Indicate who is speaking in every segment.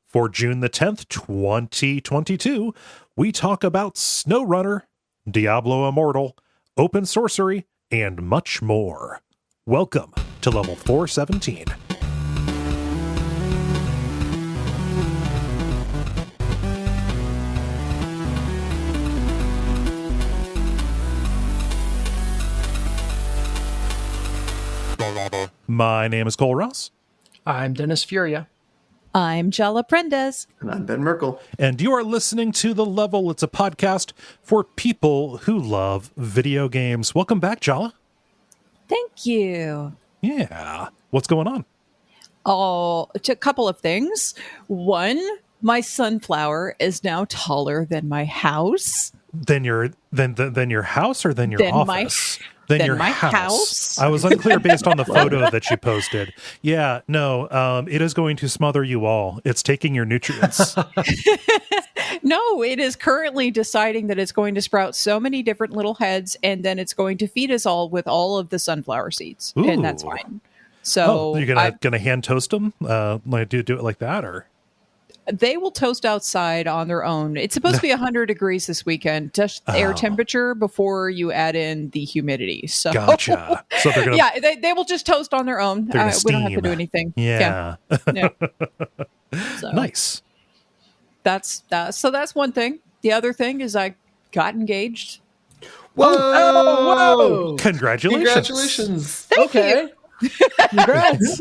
Speaker 1: For June the 10th, 2022, we talk about Snowrunner, Diablo Immortal, Open Sorcery, and much more. Welcome to Level 417. My name is Cole Ross.
Speaker 2: I'm Dennis Furia.
Speaker 3: I'm Jala Prendez.
Speaker 4: And I'm Ben Merkel.
Speaker 1: And you are listening to The Level. It's a podcast for people who love video games. Welcome back, Jala.
Speaker 3: Thank you.
Speaker 1: Yeah. What's going on?
Speaker 3: Oh, a couple of things. One, my sunflower is now taller than my house.
Speaker 1: Than your house or than your office? Than your house. I was unclear based on the photo that you posted. Yeah, no, it is going to smother you all. It's taking your nutrients.
Speaker 3: No, it is currently deciding that it's going to sprout so many different little heads, and then it's going to feed us all with all of the sunflower seeds.
Speaker 1: Ooh.
Speaker 3: And that's fine. So
Speaker 1: you're gonna hand toast them? Like do it like that, or?
Speaker 3: They will toast outside on their own. It's supposed to be 100 degrees this weekend, just air temperature before you add in the humidity. So
Speaker 1: gotcha. So they're gonna,
Speaker 3: they will just toast on their own. We don't have to do anything.
Speaker 1: Yeah.
Speaker 3: So
Speaker 1: nice.
Speaker 3: That's one thing. The other thing is I got engaged.
Speaker 4: Whoa!
Speaker 1: Congratulations.
Speaker 3: Thank you.
Speaker 2: Congrats.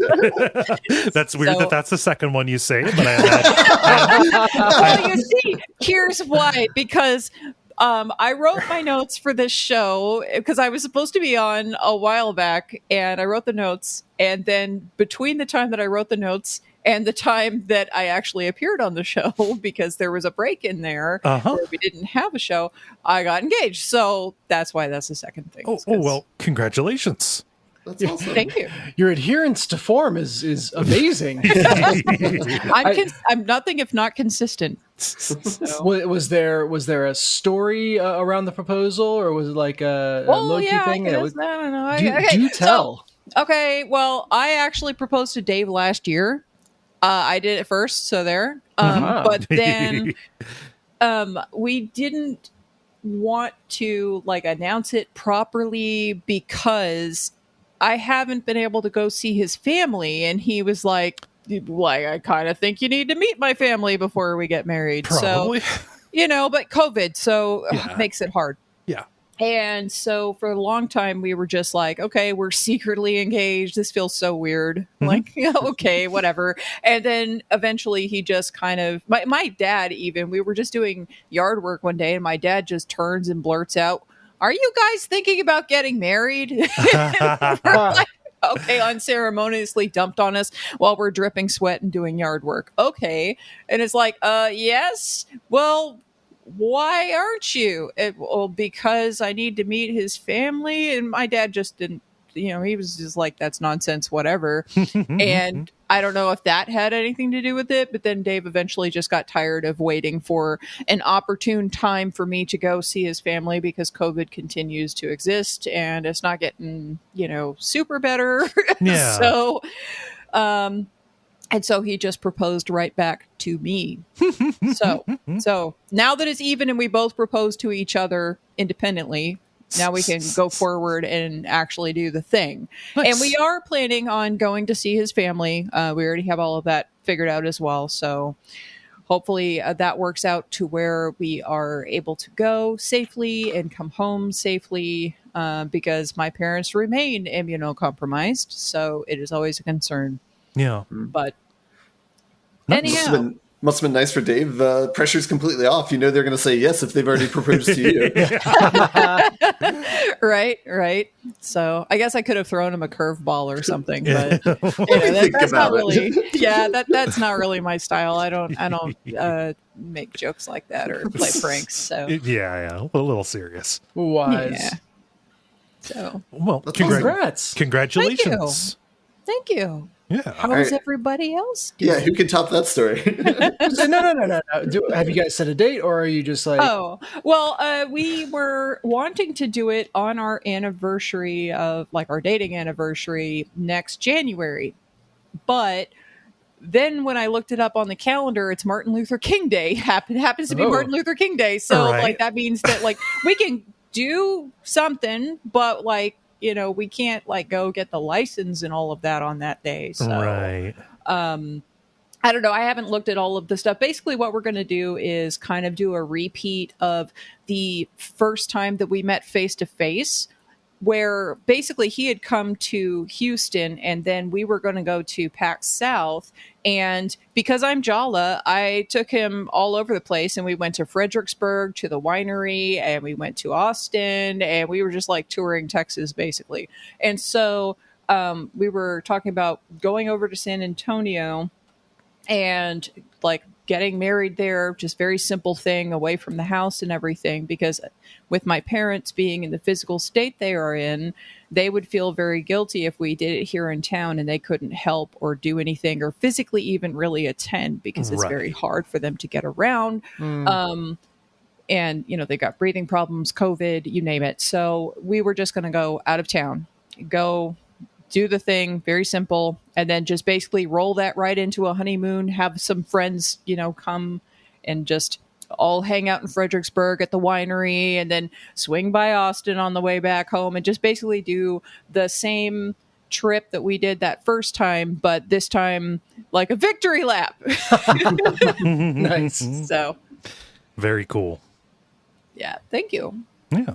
Speaker 1: That's weird that's the second one you say, but
Speaker 3: well, you see, here's why. Because I wrote my notes for this show because I was supposed to be on a while back, and I wrote the notes, and then between the time that I wrote the notes and the time that I actually appeared on the show, because there was a break in there where we didn't have a show, I got engaged. So that's why that's the second thing.
Speaker 1: Oh well, congratulations.
Speaker 4: That's awesome.
Speaker 3: Thank you.
Speaker 2: Your adherence to form is amazing.
Speaker 3: I'm nothing if not consistent.
Speaker 2: So. Was there a story around the proposal, or was it like a low-key thing?
Speaker 3: I don't know.
Speaker 2: Do tell.
Speaker 3: Well, I actually proposed to Dave last year. I did it first, so there. But then we didn't want to announce it properly because I haven't been able to go see his family, and he was like, I kind of think you need to meet my family before we get married.
Speaker 1: Probably.
Speaker 3: So, but COVID, so it makes it hard.
Speaker 1: Yeah.
Speaker 3: And so for a long time, we were just like, okay, we're secretly engaged. This feels so weird.
Speaker 1: Mm-hmm.
Speaker 3: Okay, whatever. And then eventually he just kind of, my dad even, we were just doing yard work one day, and my dad just turns and blurts out, "Are you guys thinking about getting married?" We're like, okay, unceremoniously dumped on us while we're dripping sweat and doing yard work. Okay. And it's like, yes. Well, why aren't you? Well, because I need to meet his family. And my dad just didn't, he was just like, that's nonsense, whatever. And I don't know if that had anything to do with it, but then Dave eventually just got tired of waiting for an opportune time for me to go see his family because COVID continues to exist and it's not getting, super better.
Speaker 1: Yeah.
Speaker 3: So, and so he just proposed right back to me. So now that it's even and we both propose to each other independently, now we can go forward and actually do the thing. Nice. And we are planning on going to see his family. We already have all of that figured out as well. So hopefully that works out to where we are able to go safely and come home safely because my parents remain immunocompromised. So it is always a concern.
Speaker 1: Yeah.
Speaker 3: But
Speaker 4: anyhow. Must have been nice for Dave. Pressure's completely off. They're going to say yes if they've already proposed to you.
Speaker 3: Right. So I guess I could have thrown him a curveball or something, but that's not really. Yeah, that's not really my style. I don't make jokes like that or play pranks. So
Speaker 1: yeah, a little serious.
Speaker 2: Wise.
Speaker 3: Yeah. So
Speaker 1: well,
Speaker 2: congrats!
Speaker 1: Congratulations!
Speaker 3: Thank you.
Speaker 1: Yeah.
Speaker 3: How is everybody else doing?
Speaker 4: Yeah, who can top that story?
Speaker 2: No. Have you guys set a date, or are you just like...
Speaker 3: Oh, well, we were wanting to do it on our anniversary of, our dating anniversary next January. But then when I looked it up on the calendar, it's Martin Luther King Day. Happens to be Martin Luther King Day. So like that means that like we can do something, but like, you know, we can't like go get the license and all of that on that day. So I don't know. I haven't looked at all of the stuff. Basically, what we're going to do is kind of do a repeat of the first time that we met face to face, where basically he had come to Houston and then we were going to go to PAX South. And because I'm Jala, I took him all over the place, and we went to Fredericksburg to the winery, and we went to Austin, and we were just like touring Texas basically. And so we were talking about going over to San Antonio and like getting married there, just very simple thing, away from the house and everything, because with my parents being in the physical state they are in, they would feel very guilty if we did it here in town and they couldn't help or do anything or physically even really attend, because it's very hard for them to get around. And, you know, they got breathing problems, COVID, you name it. So we were just going to go out of town, go do the thing, very simple, and then just basically roll that right into a honeymoon, have some friends, you know, come and just all hang out in Fredericksburg at the winery, and then swing by Austin on the way back home, and just basically do the same trip that we did that first time, but this time like a victory lap.
Speaker 2: Nice.
Speaker 3: So
Speaker 1: very cool.
Speaker 3: Yeah, thank you.
Speaker 1: Yeah.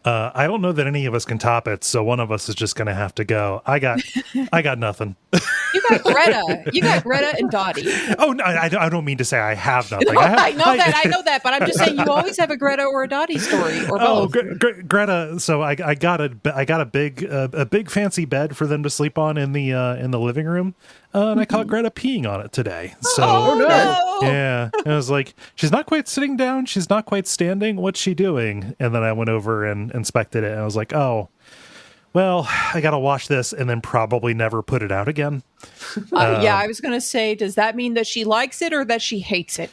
Speaker 1: I don't know that any of us can top it, so one of us is just going to have to go. I got nothing.
Speaker 3: You got Greta and Dottie.
Speaker 1: Oh, no, I don't mean to say I have nothing.
Speaker 3: No, I know that, but I'm just saying you always have a Greta or a Dottie story, or both.
Speaker 1: Greta. So I got a big fancy bed for them to sleep on in the living room, and I caught Greta peeing on it today. So
Speaker 3: no.
Speaker 1: Yeah, and I was like, she's not quite sitting down, she's not quite standing. What's she doing? And then I went over and inspected it, and I was like, oh, well, I gotta wash this and then probably never put it out again.
Speaker 3: Yeah, I was gonna say, does that mean that she likes it or that she hates it?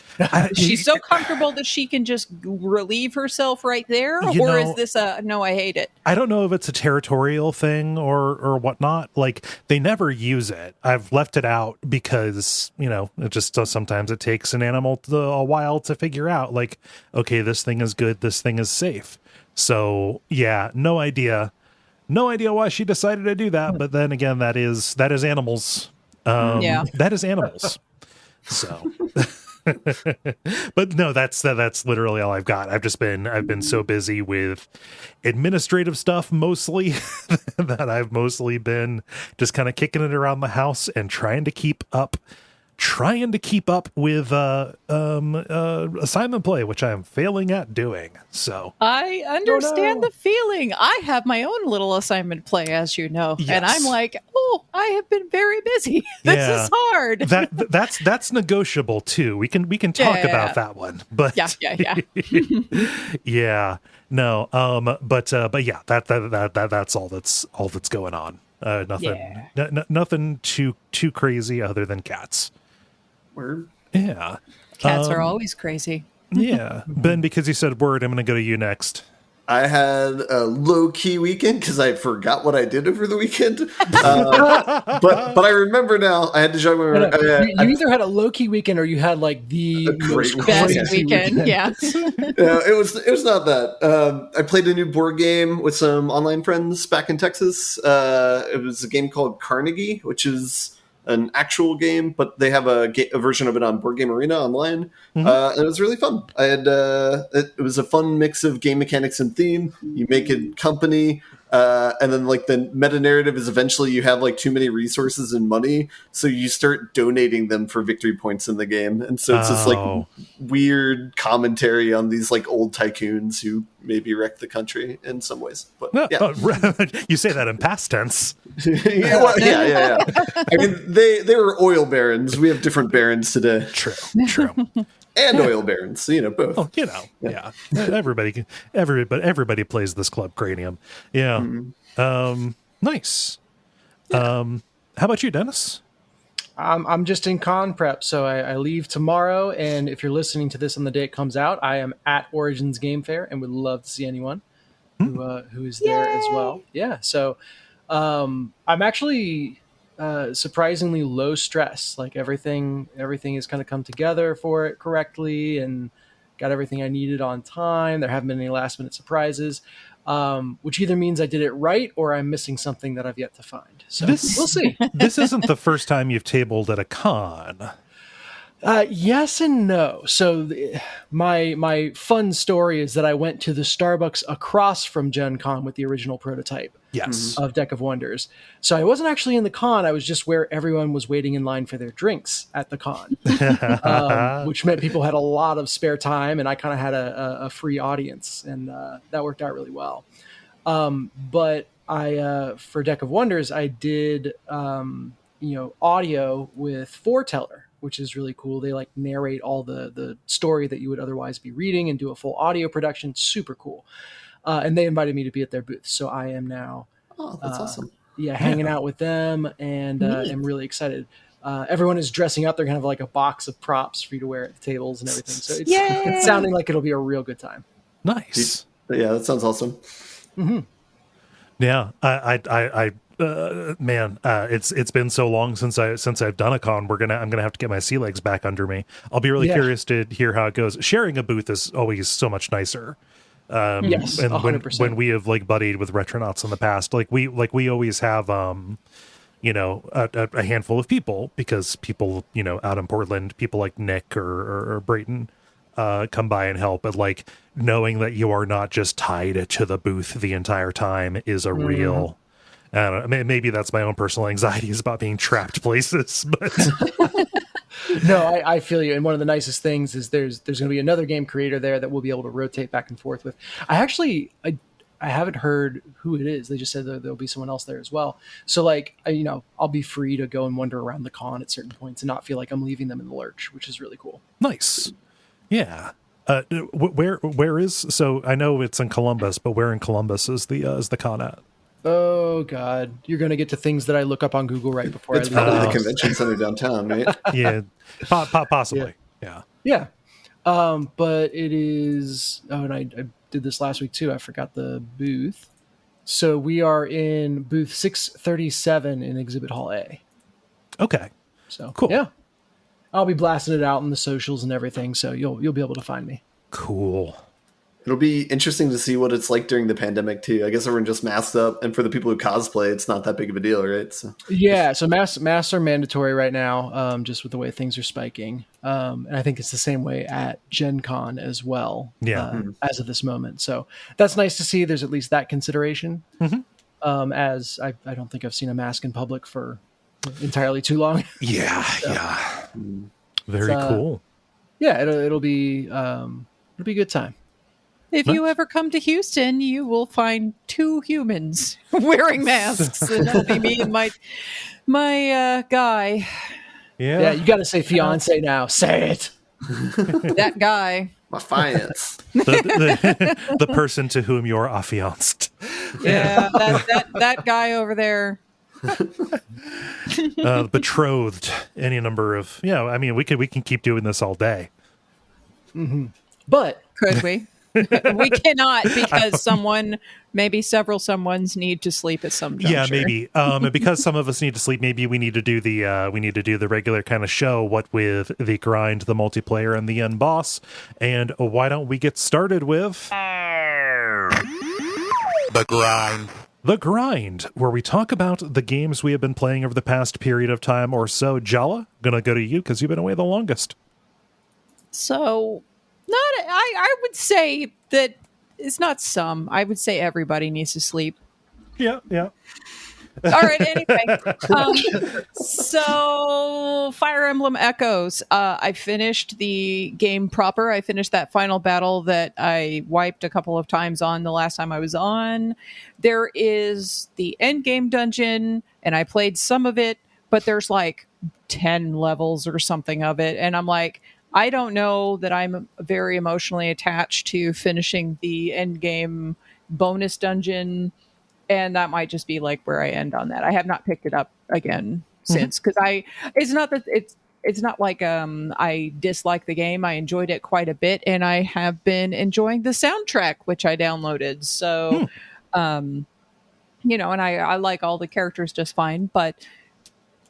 Speaker 3: She's so comfortable that she can just relieve herself right there, or is this a no, I hate it?
Speaker 1: I don't know if it's a territorial thing or whatnot. Like, they never use it. I've left it out because, you know, it just sometimes it takes an animal a while to figure out, like, okay, this thing is good, this thing is safe. So yeah, no idea why she decided to do that, but then again, that is animals. That is animals. So, but no, that's literally all I've got. I've been so busy with administrative stuff mostly that I've mostly been just kind of kicking it around the house and trying to keep up with assignment play, which I am failing at doing. So
Speaker 3: I understand the feeling. I have my own little assignment play, as you know, and I'm like, oh, I have been very busy. This is hard.
Speaker 1: That's negotiable too. We can talk about that one. But
Speaker 3: yeah.
Speaker 1: Yeah. No. But yeah, that's all that's going on. Nothing too crazy other than cats.
Speaker 4: Word.
Speaker 1: Yeah.
Speaker 3: Cats are always crazy.
Speaker 1: Yeah. Ben, because you said word, I'm going to go to you next.
Speaker 4: I had a low-key weekend because I forgot what I did over the weekend. But I remember now. I had to jog my memory.
Speaker 2: You either had a low-key weekend or you had like the most
Speaker 3: best weekend. Yeah.
Speaker 4: It was not that. I played a new board game with some online friends back in Texas. It was a game called Carnegie, which is an actual game, but they have a version of it on Board Game Arena online. And it was really fun. I had it was a fun mix of game mechanics and theme. You make a company, and then like the meta narrative is eventually you have like too many resources and money, so you start donating them for victory points in the game, and so it's this like weird commentary on these like old tycoons who maybe wrecked the country in some ways. But
Speaker 1: you say that in past tense.
Speaker 4: yeah. I mean, they were oil barons. We have different barons today.
Speaker 1: True.
Speaker 4: And oil barons, so, both.
Speaker 1: Oh, yeah. Everybody plays this Club Cranium. Yeah. Nice. How about you, Dennis?
Speaker 2: I'm just in con prep, so I leave tomorrow. And if you're listening to this on the day it comes out, I am at Origins Game Fair and would love to see anyone who is there as well. Yeah. So I'm actually surprisingly low stress. Like everything has kind of come together for it correctly, and got everything I needed on time. There haven't been any last minute surprises, which either means I did it right or I'm missing something that I've yet to find. So we'll see.
Speaker 1: This isn't the first time you've tabled at a con.
Speaker 2: Yes and no. So my fun story is that I went to the Starbucks across from Gen Con with the original prototype of Deck of Wonders. So I wasn't actually in the con. I was just where everyone was waiting in line for their drinks at the con, which meant people had a lot of spare time, and I kind of had a free audience, and that worked out really well. But I for Deck of Wonders, I did audio with Foreteller, which is really cool. They like narrate all the story that you would otherwise be reading and do a full audio production. Super cool. And they invited me to be at their booth. So I am now
Speaker 4: that's awesome.
Speaker 2: Hanging out with them, and I'm really excited. Everyone is dressing up. They're going to have like a box of props for you to wear at the tables and everything. So it's sounding like it'll be a real good time.
Speaker 1: Nice.
Speaker 4: Yeah, that sounds awesome.
Speaker 2: Mm-hmm.
Speaker 1: Yeah, it's been so long since I've done a con. I'm gonna have to get my sea legs back under me. I'll be really curious to hear how it goes. Sharing a booth is always so much nicer.
Speaker 2: Yes,
Speaker 1: and
Speaker 2: 100%.
Speaker 1: when we have like buddied with Retronauts in the past, we always have a handful of people, because people out in Portland, people like Nick or Brayton come by and help, but like knowing that you are not just tied to the booth the entire time is a real. I don't know, maybe that's my own personal anxieties about being trapped places, but
Speaker 2: no, I feel you. And one of the nicest things is there's going to be another game creator there that we'll be able to rotate back and forth with. I haven't heard who it is. They just said that there'll be someone else there as well. So I'll be free to go and wander around the con at certain points and not feel like I'm leaving them in the lurch, which is really cool.
Speaker 1: Nice. Yeah. Where is, so I know it's in Columbus, but where in Columbus is the con at?
Speaker 2: Oh God, you're going to get to things that I look up on Google right before
Speaker 4: it's
Speaker 2: I leave.
Speaker 4: probably the convention center downtown, right?
Speaker 1: Yeah, possibly. Yeah.
Speaker 2: But it is. Oh, and I did this last week too. I forgot the booth. So we are in booth 637 in Exhibit Hall A.
Speaker 1: Okay.
Speaker 2: So
Speaker 1: cool.
Speaker 2: Yeah, I'll be blasting it out in the socials and everything. So you'll be able to find me.
Speaker 1: Cool.
Speaker 4: It'll be interesting to see what it's like during the pandemic too. I guess everyone just masked up, and for the people who cosplay, it's not that big of a deal, right? So
Speaker 2: masks are mandatory right now, just with the way things are spiking. And I think it's the same way at Gen Con as well.
Speaker 1: Yeah.
Speaker 2: As of this moment, so that's nice to see. There's at least that consideration.
Speaker 1: Mm-hmm.
Speaker 2: As I don't think I've seen a mask in public for entirely too long.
Speaker 1: Yeah.
Speaker 2: So,
Speaker 1: Yeah. Very cool.
Speaker 2: Yeah, it'll be a good time.
Speaker 3: If you ever come to Houston, you will find two humans wearing masks, and that'll be me and my guy.
Speaker 2: Yeah, you got to say fiance now. Say it.
Speaker 3: That guy.
Speaker 4: My finance.
Speaker 1: the person to whom you're affianced.
Speaker 3: Yeah, that guy over there.
Speaker 1: Betrothed. Any number of. Yeah, I mean, we can keep doing this all day.
Speaker 2: Mm-hmm. But
Speaker 3: could we? We cannot, because several someones need to sleep at some juncture.
Speaker 1: Yeah, maybe. Because some of us need to sleep, maybe we need to do the regular kind of show, what with the grind, the multiplayer, and the end boss. And why don't we get started with
Speaker 5: The Grind.
Speaker 1: The Grind, where we talk about the games we have been playing over the past period of time or so. Jala, gonna go to you because you've been away the longest.
Speaker 3: So, I would say that it's not some. I would say everybody needs to sleep.
Speaker 1: Yeah.
Speaker 3: All right, anyway. So, Fire Emblem Echoes. I finished the game proper. I finished that final battle that I wiped a couple of times on the last time I was on. There is the end game dungeon, and I played some of it, but there's like 10 levels or something of it. And I'm like, I don't know that I'm very emotionally attached to finishing the end game bonus dungeon, and that might just be like where I end on that. I have not picked it up again since, because it's not like I dislike the game. I enjoyed it quite a bit, and I have been enjoying the soundtrack, which I downloaded. So, and I like all the characters just fine, but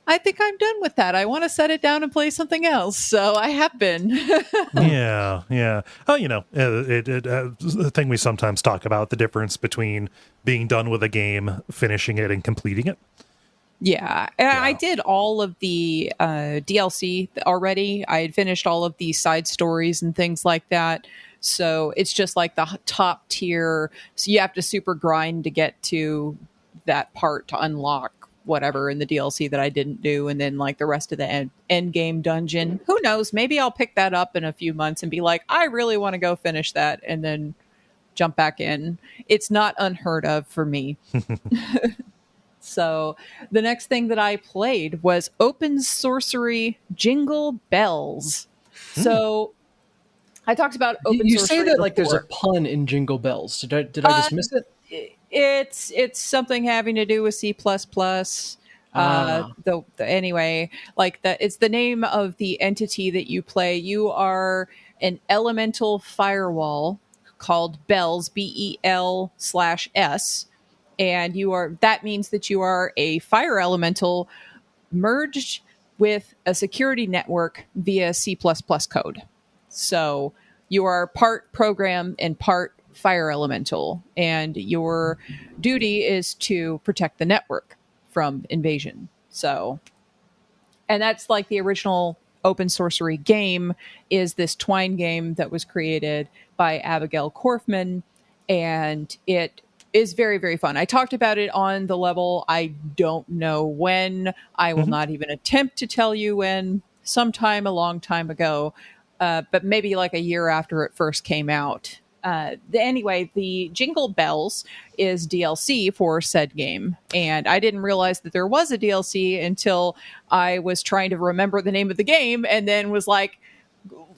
Speaker 3: I think I'm done with that. I want to set it down and play something else. So I have been.
Speaker 1: Yeah. Oh, the thing we sometimes talk about, the difference between being done with a game, finishing it, and completing it.
Speaker 3: Yeah. I did all of the DLC already. I had finished all of the side stories and things like that. So it's just like the top tier. So you have to super grind to get to that part to unlock whatever in the DLC that I didn't do. And then like the rest of the end game dungeon. Who knows? Maybe I'll pick that up in a few months and be like, I really want to go finish that and then jump back in. It's not unheard of for me. So the next thing that I played was Open Sorcery Jingle Bells. So I talked about Open
Speaker 2: You
Speaker 3: Sorcery
Speaker 2: say that
Speaker 3: before.
Speaker 2: like there's a pun in Jingle Bells. Did I just miss it?
Speaker 3: It's something having to do with C++. Anyway, like that, it's the name of the entity that you play. You are an elemental firewall called Bells, BEL/S. And that means that you are a fire elemental merged with a security network via C++ code. So you are part program and part fire elemental, and your duty is to protect the network from invasion. So, and that's like the original Open Sorcery game is this Twine game that was created by Abigail Korfman, and it is very, very fun. I talked about it on the level. I don't know when. I will not even attempt to tell you when. Sometime a long time ago, but maybe like a year after it first came out. Anyway, the Jingle Bells is DLC for said game. And I didn't realize that there was a DLC until I was trying to remember the name of the game and then was like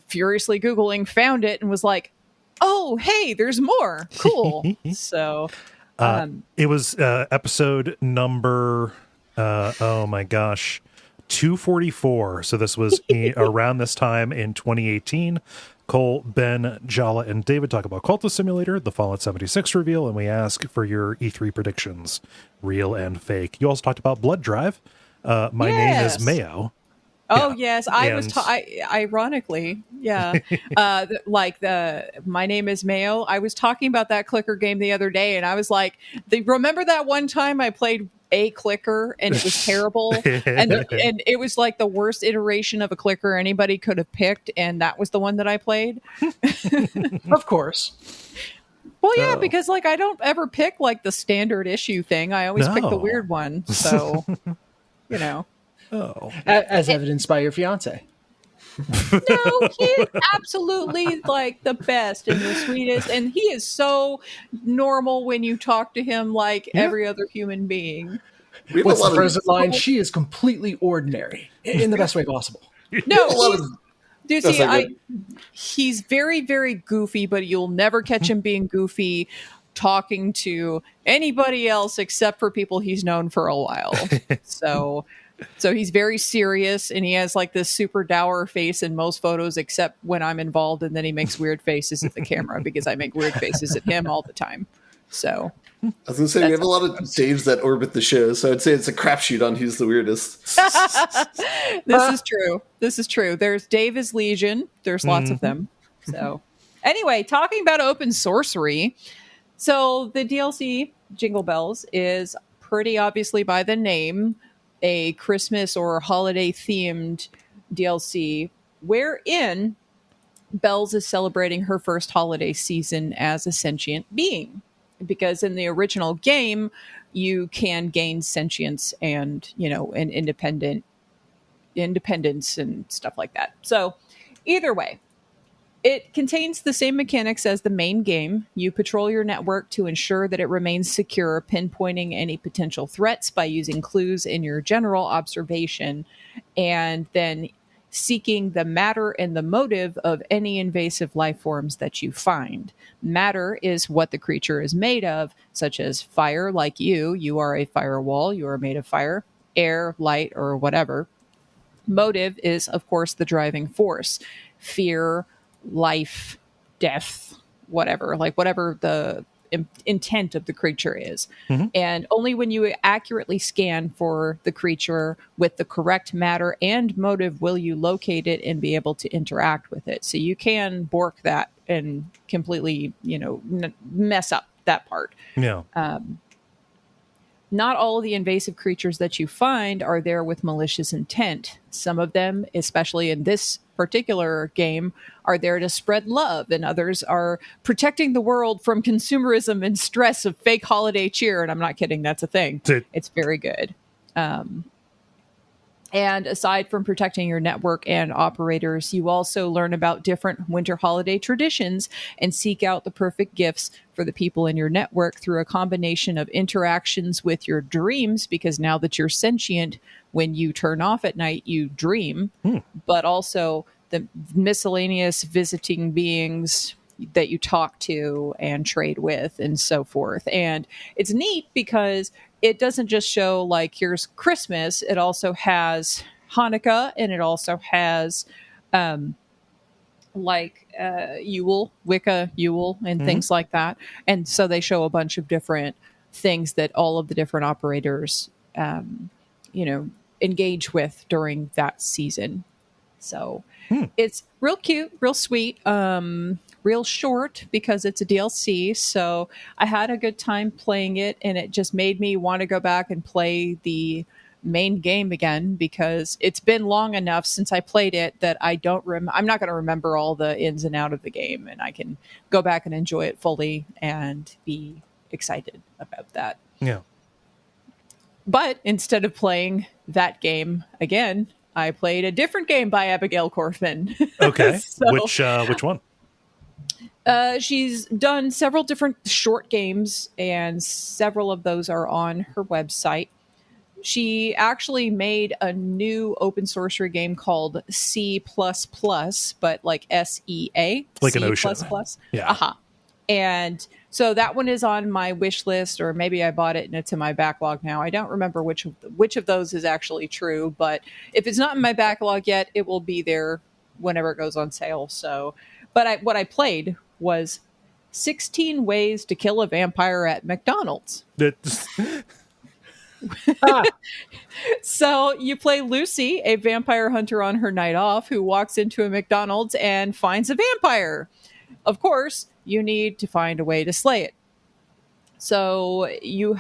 Speaker 3: furiously Googling, found it, and was like, oh, hey, there's more. Cool. So
Speaker 1: it was episode number, oh my gosh, 244. So this was around this time in 2018. Kole, Ben, Jala, and David talk about Cultist Simulator, the Fallout 76 reveal, and we ask for your E3 predictions, real and fake. You also talked about Blood Drive. My name is Mayo.
Speaker 3: Oh, yes. Ironically, yeah. My name is Mayo. I was talking about that clicker game the other day, and I was like, remember that one time I played a clicker and it was terrible? and it was like the worst iteration of a clicker anybody could have picked, and that was the one that I played.
Speaker 2: Of course.
Speaker 3: Well, yeah, because like I don't ever pick like the standard issue thing. I always pick the weird one. So, you know.
Speaker 2: Oh. As evidenced by your fiance.
Speaker 3: No, he's absolutely like the best and the sweetest, and he is so normal when you talk to him like every other human being.
Speaker 2: What's the present line? She is completely ordinary in the best way possible.
Speaker 3: No, he's very, very goofy, but you'll never catch him being goofy talking to anybody else except for people he's known for a while. So he's very serious, and he has like this super dour face in most photos except when I'm involved, and then he makes weird faces at the camera because I make weird faces at him all the time. So
Speaker 4: I was going to say, we have a lot of Daves that orbit the show, so I'd say it's a crapshoot on who's the weirdest.
Speaker 3: This is true. There's Dave is Legion. There's lots of them. So anyway, talking about Open Sorcery. So the DLC, Jingle Bells, is pretty obviously by the name a Christmas or holiday themed DLC wherein Bells is celebrating her first holiday season as a sentient being. Because in the original game, you can gain sentience and, an independence and stuff like that. So either way, it contains the same mechanics as the main game. You patrol your network to ensure that it remains secure, pinpointing any potential threats by using clues in your general observation, and then seeking the matter and the motive of any invasive life forms that you find. Matter is what the creature is made of, such as fire, like you are a firewall, you are made of fire, air, light, or whatever. Motive is, of course, the driving force, fear, life, death, whatever the intent of the creature is. And only when you accurately scan for the creature with the correct matter and motive will you locate it and be able to interact with it. So you can bork that and completely, mess up that part.
Speaker 1: Yeah.
Speaker 3: Not all of the invasive creatures that you find are there with malicious intent. Some of them, especially in this particular game, are there to spread love, and others are protecting the world from consumerism and stress of fake holiday cheer. And I'm not kidding, that's a thing. It's very good. And aside from protecting your network and operators, you also learn about different winter holiday traditions and seek out the perfect gifts for the people in your network through a combination of interactions with your dreams, because now that you're sentient, when you turn off at night, you dream, but also the miscellaneous visiting beings that you talk to and trade with and so forth. And it's neat because it doesn't just show like here's Christmas, it also has Hanukkah, and it also has Yule, Wicca, Yule, and things like that. And so they show a bunch of different things that all of the different operators engage with during that season. So it's real cute, real sweet, real short because it's a DLC. So I had a good time playing it, and it just made me want to go back and play the main game again because it's been long enough since I played it that I'm not going to remember all the ins and out of the game, and I can go back and enjoy it fully and be excited about that.
Speaker 1: Yeah.
Speaker 3: But instead of playing that game again, I played a different game by Abigail Corfin.
Speaker 1: Okay.
Speaker 3: So,
Speaker 1: which one?
Speaker 3: She's done several different short games, and several of those are on her website. She actually made a new open sorcery game called C++, but like SEA.
Speaker 1: Like
Speaker 3: C++.
Speaker 1: an ocean. Yeah.
Speaker 3: Uh-huh. And so that one is on my wish list, or maybe I bought it and it's in my backlog now. I don't remember which of those is actually true, but if it's not in my backlog yet, it will be there whenever it goes on sale. So, but what I played was 16 Ways to Kill a Vampire at McDonald's. So you play Lucy, a vampire hunter on her night off, who walks into a McDonald's and finds a vampire. Of course, you need to find a way to slay it. So you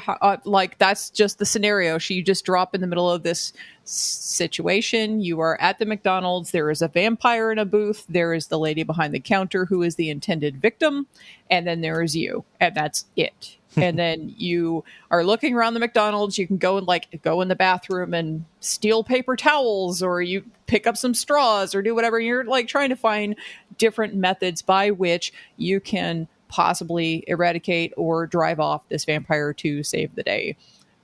Speaker 3: that's just the scenario. You just drop in the middle of this situation. You are at the McDonald's. There is a vampire in a booth. There is the lady behind the counter who is the intended victim. And then there is you. And that's it. And then you are looking around the McDonald's. You can go in the bathroom and steal paper towels, or you pick up some straws, or do whatever. You're like trying to find different methods by which you can possibly eradicate or drive off this vampire to save the day.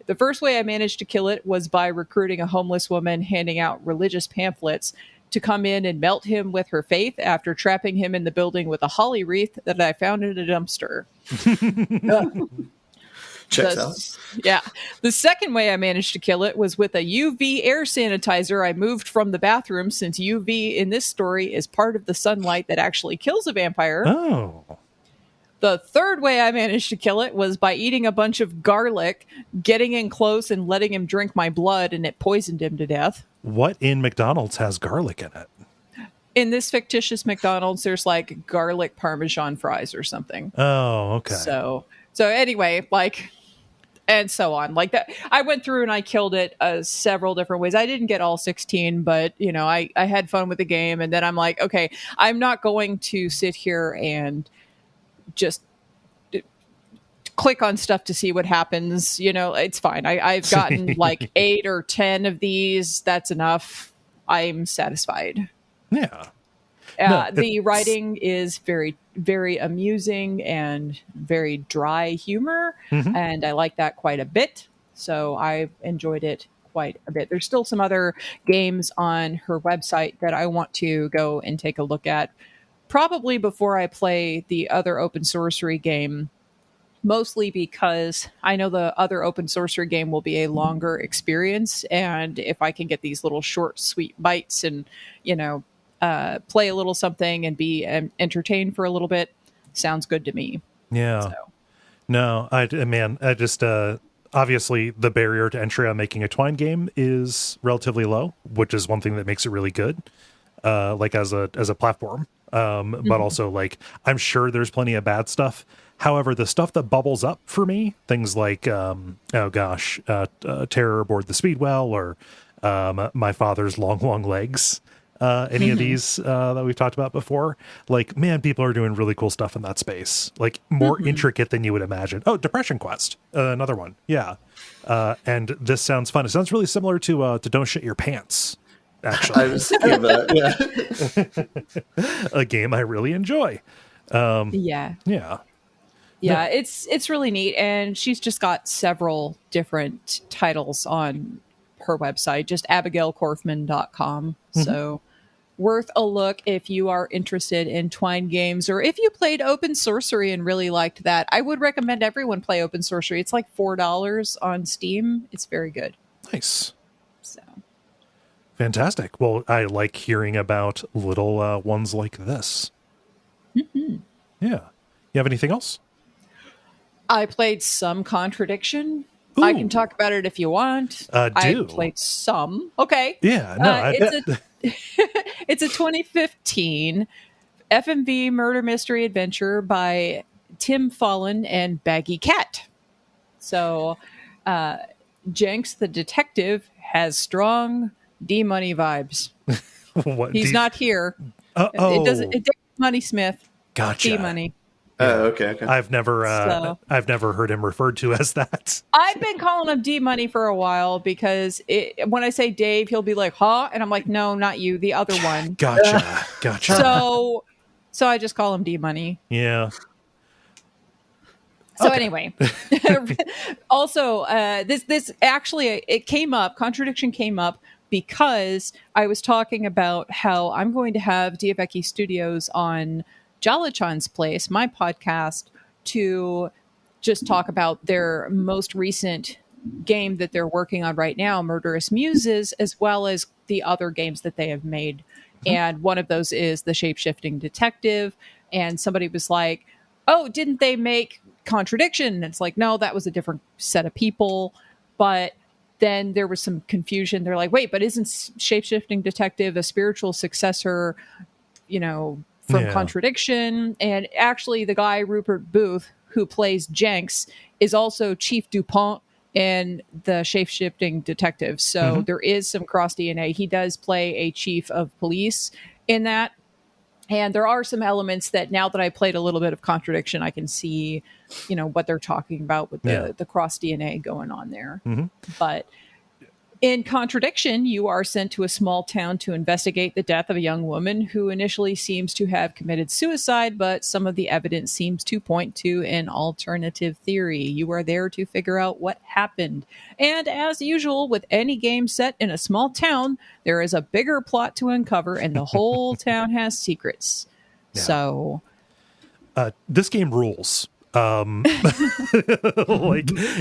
Speaker 3: The first way I managed to kill it was by recruiting a homeless woman handing out religious pamphlets to come in and melt him with her faith after trapping him in the building with a holly wreath that I found in a dumpster.
Speaker 4: Checks out.
Speaker 3: Yeah. The second way I managed to kill it was with a UV air sanitizer I moved from the bathroom, since UV in this story is part of the sunlight that actually kills a vampire.
Speaker 1: Oh.
Speaker 3: The third way I managed to kill it was by eating a bunch of garlic, getting in close and letting him drink my blood, and it poisoned him to death.
Speaker 1: What in McDonald's has garlic in it?
Speaker 3: In this fictitious McDonald's, there's like garlic Parmesan fries or something.
Speaker 1: Oh, okay.
Speaker 3: So anyway, and so on. Like that, I went through and I killed it several different ways. I didn't get all 16, but I had fun with the game. And then I'm like, okay, I'm not going to sit here and just click on stuff to see what happens. It's fine. I've gotten like 8 or 10 of these. That's enough. I'm satisfied.
Speaker 1: Yeah.
Speaker 3: The writing is very, very amusing and very dry humor. And I like that quite a bit. So I enjoyed it quite a bit. There's still some other games on her website that I want to go and take a look at, probably before I play the other open sorcery game, mostly because I know the other open sorcery game will be a longer experience. And if I can get these little short, sweet bites and, play a little something and be entertained for a little bit, sounds good to me.
Speaker 1: Yeah.
Speaker 3: So.
Speaker 1: No, I just obviously the barrier to entry on making a Twine game is relatively low, which is one thing that makes it really good. Like as a platform. But also like I'm sure there's plenty of bad stuff. However, the stuff that bubbles up for me, things like Terror Aboard the Speedwell or My Father's Long Legs, any of these that we've talked about before, like, man, people are doing really cool stuff in that space, like more intricate than you would imagine. Oh, Depression Quest, another one. Yeah. And this sounds fun. It sounds really similar to Don't Shit Your Pants. Actually,
Speaker 4: I was thinking of that.
Speaker 1: Yeah. A game I really enjoy.
Speaker 3: Yeah, it's really neat, and she's just got several different titles on her website, just abigailkorfman.com. So worth a look if you are interested in Twine games, or if you played Open Sorcery and really liked that. I would recommend everyone play Open Sorcery. It's like $4 on Steam. It's very good.
Speaker 1: Nice.
Speaker 3: So
Speaker 1: fantastic. Well, I like hearing about little ones like this. Yeah. You have anything else?
Speaker 3: I played some Contradiction.
Speaker 1: Ooh.
Speaker 3: I can talk about it if you want. I played some. Okay.
Speaker 1: Yeah. No.
Speaker 3: It's a 2015 FMV murder mystery adventure by Tim Fallon and Baggy Cat. So, Jenks the detective has strong D-Money vibes. He's not here. It doesn't. It Money Smith.
Speaker 1: Gotcha.
Speaker 3: D-Money.
Speaker 4: Oh, okay.
Speaker 1: I've never heard him referred to as that.
Speaker 3: I've been calling him D-Money for a while because when I say Dave, he'll be like, "Huh?" And I'm like, "No, not you, the other one."
Speaker 1: Gotcha.
Speaker 3: So I just call him D-Money.
Speaker 1: Yeah.
Speaker 3: So anyway, also this actually it came up. Contradiction came up because I was talking about how I'm going to have Diabeki Studios on Jala-chan's Place, my podcast, to just talk about their most recent game that they're working on right now, Murderous Muses, as well as the other games that they have made. And one of those is The Shape-Shifting Detective. And somebody was like, "Oh, didn't they make Contradiction?" And it's like, no, that was a different set of people. But then there was some confusion. They're like, wait, but isn't Shape-Shifting Detective a spiritual successor, from Contradiction? And actually the guy, Rupert Booth, who plays Jenks, is also Chief DuPont in the Shape-Shifting Detective. So there is some cross DNA. He does play a chief of police in that. And there are some elements that now that I played a little bit of Contradiction, I can see, what they're talking about with the cross DNA going on there. But in Contradiction, you are sent to a small town to investigate the death of a young woman who initially seems to have committed suicide, but some of the evidence seems to point to an alternative theory. You are there to figure out what happened. And as usual, with any game set in a small town, there is a bigger plot to uncover, and the whole town has secrets. Yeah. So
Speaker 1: this game rules. Like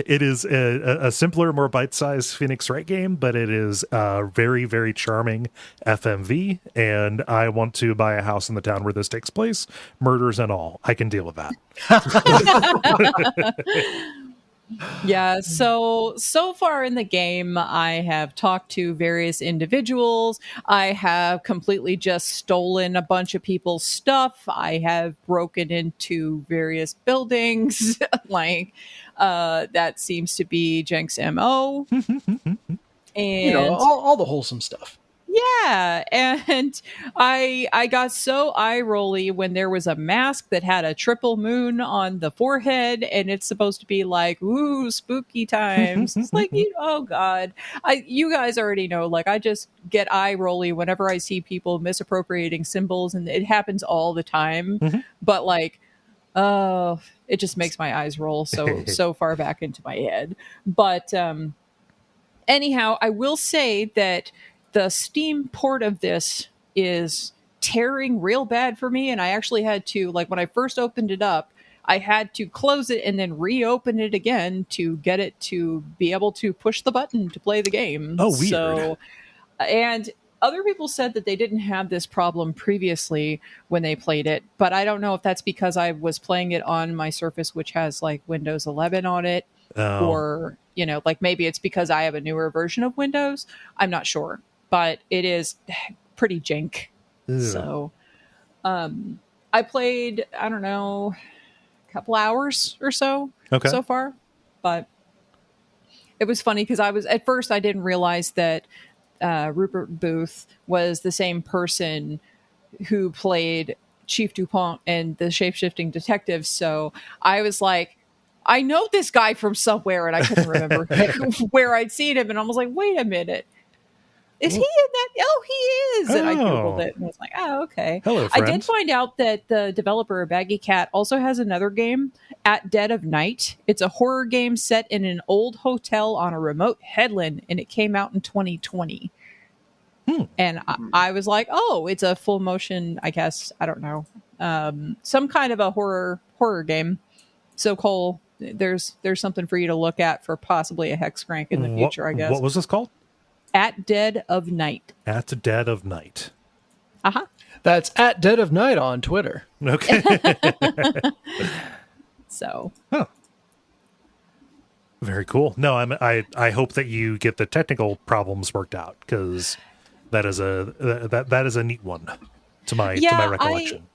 Speaker 1: it is a simpler, more bite-sized Phoenix Wright game, but it is very, very charming FMV, and I want to buy a house in the town where this takes place, murders and all. I can deal with that.
Speaker 3: Yeah, so far in the game, I have talked to various individuals. I have completely just stolen a bunch of people's stuff. I have broken into various buildings. That seems to be Jenks' MO. And
Speaker 2: all the wholesome stuff.
Speaker 3: Yeah, and I got so eye-rolly when there was a mask that had a triple moon on the forehead, and it's supposed to be like, ooh, spooky times. It's like, oh God. You guys already know, I just get eye-rolly whenever I see people misappropriating symbols, and it happens all the time. But it just makes my eyes roll so far back into my head. But anyhow, I will say that the Steam port of this is tearing real bad for me, and I actually had to, when I first opened it up, I had to close it and then reopen it again to get it to be able to push the button to play the game.
Speaker 1: Oh, weird.
Speaker 3: So, and other people said that they didn't have this problem previously when they played it, but I don't know if that's because I was playing it on my Surface, which has like Windows 11 on it, or, you know, like maybe it's because I have a newer version of Windows. I'm not sure, but it is pretty jank. Ew. So I played, I don't know, a couple hours or so so far, but it was funny because at first I didn't realize that Rupert Booth was the same person who played Chief DuPont and the Shape-Shifting Detective. So I was like, I know this guy from somewhere, and I couldn't remember where I'd seen him. And I was like, wait a minute. Is he in that? Oh, he is. And I Googled it and was like, oh, okay.
Speaker 1: Hello, friend.
Speaker 3: I did find out that the developer, Baggy Cat, also has another game, At Dead of Night. It's a horror game set in an old hotel on a remote headland, and it came out in 2020. And I was like, oh, it's a full motion, I guess. I don't know. Some kind of a horror game. So, Kole, there's something for you to look at for possibly a hex crank in the future, I guess.
Speaker 1: What was this called?
Speaker 3: At Dead of Night.
Speaker 1: At Dead of Night.
Speaker 3: Uh-huh.
Speaker 2: That's At Dead of Night on Twitter.
Speaker 1: Okay.
Speaker 3: So.
Speaker 1: Huh. Very cool. No, I hope that you get the technical problems worked out, because that is a neat one to my recollection.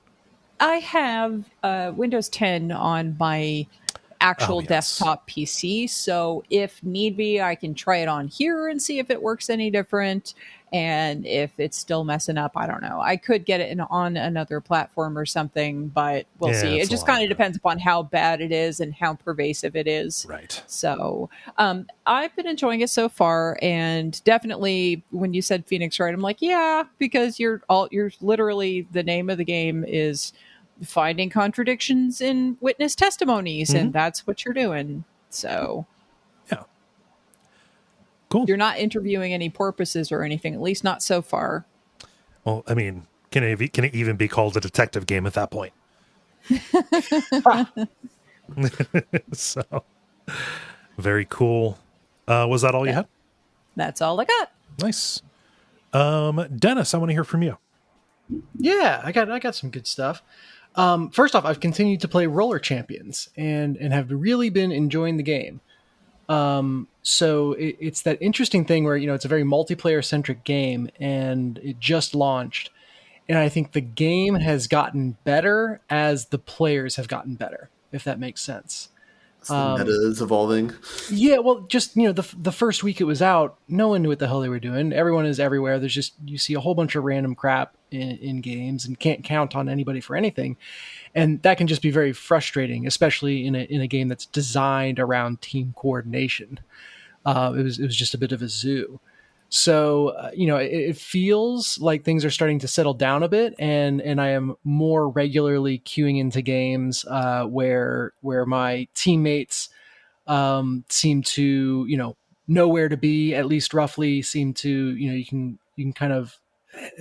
Speaker 3: I have Windows 10 on my actual desktop PC, so if need be, I can try it on here and see if it works any different. And if it's still messing up, I don't know. I could get it on another platform or something, but we'll see. It just kind of depends upon how bad it is and how pervasive it is.
Speaker 1: Right.
Speaker 3: So I've been enjoying it so far, and definitely when you said Phoenix Wright, I'm like, yeah, because you're literally, the name of the game is finding contradictions in witness testimonies, and that's what you're doing. So
Speaker 1: yeah, cool.
Speaker 3: You're not interviewing any porpoises or anything, at least not so far.
Speaker 1: Well, I mean, can it even be called a detective game at that point? So very cool. Was that all you had?
Speaker 3: That's all I got.
Speaker 1: Nice. Dennis, I want to hear from you.
Speaker 2: Yeah, I got some good stuff. First off, I've continued to play Roller Champions and have really been enjoying the game. So it's that interesting thing where, it's a very multiplayer centric game, and it just launched. And I think the game has gotten better as the players have gotten better, if that makes sense.
Speaker 4: The meta is evolving.
Speaker 2: Yeah, well, just, the first week it was out, no one knew what the hell they were doing. Everyone is everywhere. There's just, you see a whole bunch of random crap in games and can't count on anybody for anything. And that can just be very frustrating, especially in a game that's designed around team coordination. It was just a bit of a zoo. So, it feels like things are starting to settle down a bit, and I am more regularly queuing into games where my teammates seem to, know where to be, at least roughly, seem to, you can kind of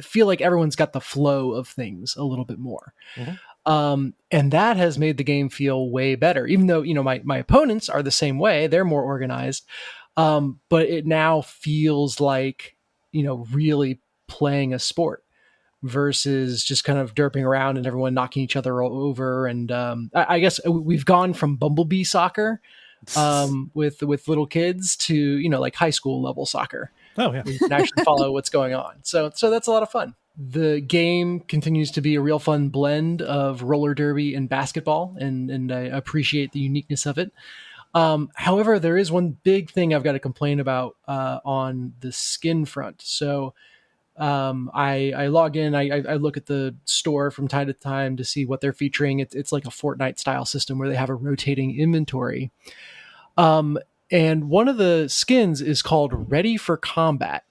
Speaker 2: feel like everyone's got the flow of things a little bit more. Mm-hmm. And that has made the game feel way better, even though, my opponents are the same way. They're more organized. But it now feels like, really playing a sport versus just kind of derping around and everyone knocking each other over. And I guess we've gone from Bumblebee soccer with little kids to, like high school level soccer.
Speaker 1: Oh, yeah.
Speaker 2: You can actually follow what's going on. So that's a lot of fun. The game continues to be a real fun blend of roller derby and basketball, and I appreciate the uniqueness of it. However, there is one big thing I've got to complain about on the skin front. So I log in, I look at the store from time to time to see what they're featuring. It's like a Fortnite style system where they have a rotating inventory. And one of the skins is called Ready for Combat.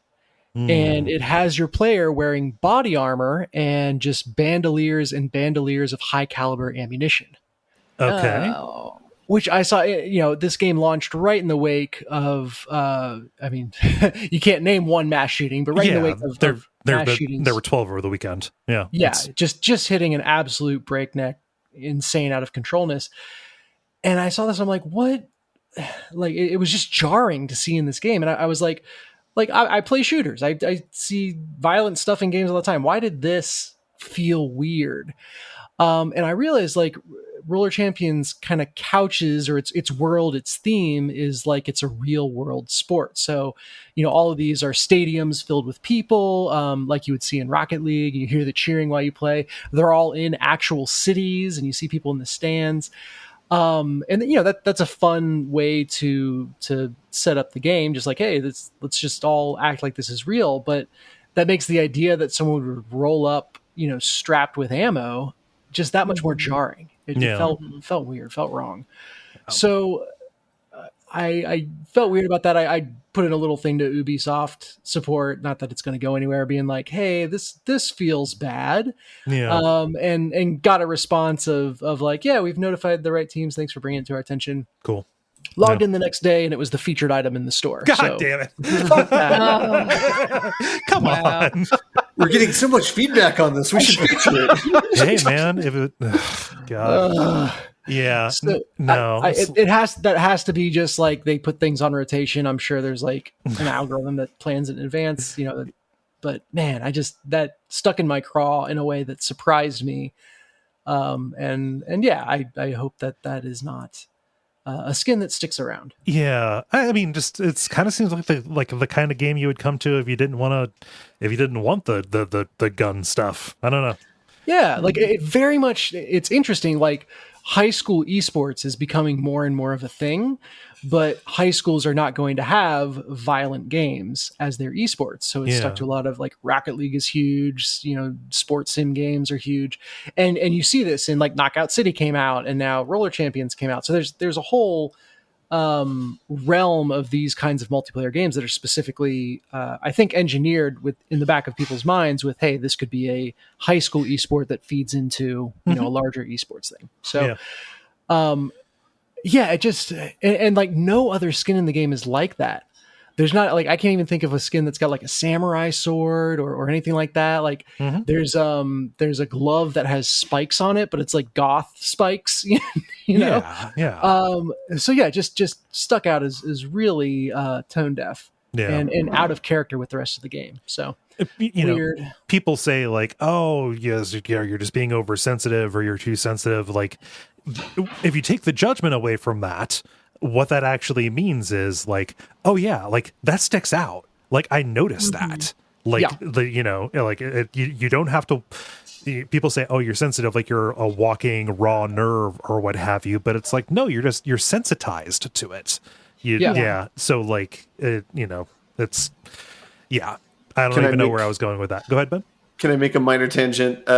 Speaker 2: And it has your player wearing body armor and just bandoliers and bandoliers of high caliber ammunition.
Speaker 1: Okay.
Speaker 2: Which I saw, this game launched right in the wake of, you can't name one mass shooting, but in the wake of mass shootings.
Speaker 1: There were 12 over the weekend. Yeah.
Speaker 2: Yeah. Just hitting an absolute breakneck, insane out of controlness. And I saw this, I'm like, what? Like, it was just jarring to see in this game. And I was like, like I play shooters. I see violent stuff in games all the time. Why did this feel weird? And I realized like Roller Champions kind of couches, or its world, its theme is like it's a real world sport. So, all of these are stadiums filled with people, like you would see in Rocket League. You hear the cheering while you play. They're all in actual cities, and you see people in the stands. And that's a fun way to set up the game. Just like, hey, let's just all act like this is real. But that makes the idea that someone would roll up, strapped with ammo, just that much more jarring. It felt weird, felt wrong. So I felt weird about that. I put in a little thing to Ubisoft support, not that it's going to go anywhere, being like, hey, this feels bad. Yeah. And got a response of like, yeah, we've notified the right teams. Thanks for bringing it to our attention.
Speaker 1: Cool.
Speaker 2: Logged in the next day, and it was the featured item in the store.
Speaker 1: God damn it. Come on.
Speaker 4: We're getting so much feedback on this. We should feature it.
Speaker 1: Hey, man. If it, God. Yeah.
Speaker 2: So
Speaker 1: No.
Speaker 2: It has to be just like they put things on rotation. I'm sure there's like an algorithm that plans it in advance, but man, that stuck in my craw in a way that surprised me. And yeah, I hope that is not a skin that sticks around.
Speaker 1: Yeah, I mean, just it's kind of seems like the kind of game you would come to if you didn't want the gun stuff. I don't know.
Speaker 2: Yeah, like it very much. It's interesting. Like high school esports is becoming more and more of a thing, but high schools are not going to have violent games as their esports. So it's stuck to a lot of like Rocket League is huge, sports sim games are huge. And you see this in like Knockout City came out, and now Roller Champions came out. So there's a whole realm of these kinds of multiplayer games that are specifically, I think, engineered in the back of people's minds with, hey, this could be a high school esport that feeds into, a larger esports thing. So, it just, and like no other skin in the game is like that. There's not like, I can't even think of a skin that's got like a samurai sword or anything like that. Like there's a glove that has spikes on it, but it's like goth spikes, know?
Speaker 1: Yeah.
Speaker 2: So yeah, just stuck out as really tone deaf and out of character with the rest of the game. So weird.
Speaker 1: People say like, oh yes, you're just being oversensitive or you're too sensitive. Like if you take the judgment away from that, what that actually means is like, oh yeah, like that sticks out. Like I noticed that. Like you don't have to. People say, oh, you're sensitive, like you're a walking raw nerve or what have you. But it's like, no, you're sensitized to it. So like, it's I don't even know where I was going with that. Go ahead, Ben.
Speaker 4: Can I make a minor tangent?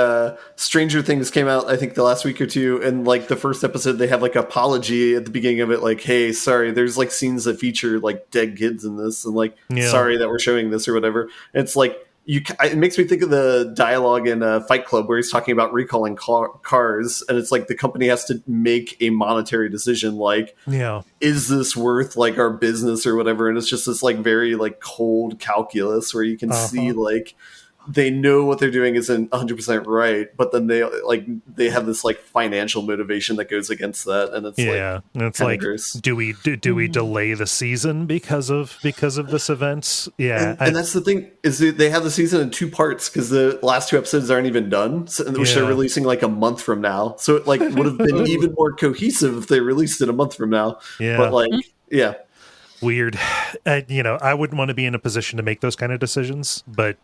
Speaker 4: Stranger Things came out, I think, the last week or two, and like the first episode, they have like apology at the beginning of it, like, "Hey, sorry, there's like scenes that feature like dead kids in this, and like, sorry that we're showing this or whatever." And it's like it makes me think of the dialogue in Fight Club where he's talking about recalling cars, and it's like the company has to make a monetary decision, like, is this worth like our business or whatever? And it's just this like very like cold calculus where you can see like. They know what they're doing isn't 100% right, but then they have this like financial motivation that goes against that, and it's
Speaker 1: it's like gross. do we delay the season because of this event?
Speaker 4: And that's the thing is they have the season in 2 parts because the last 2 episodes aren't even done, which they're releasing like a month from now. So it like would have been even more cohesive if they released it a month from now. But like
Speaker 1: weird. I wouldn't want to be in a position to make those kind of decisions, but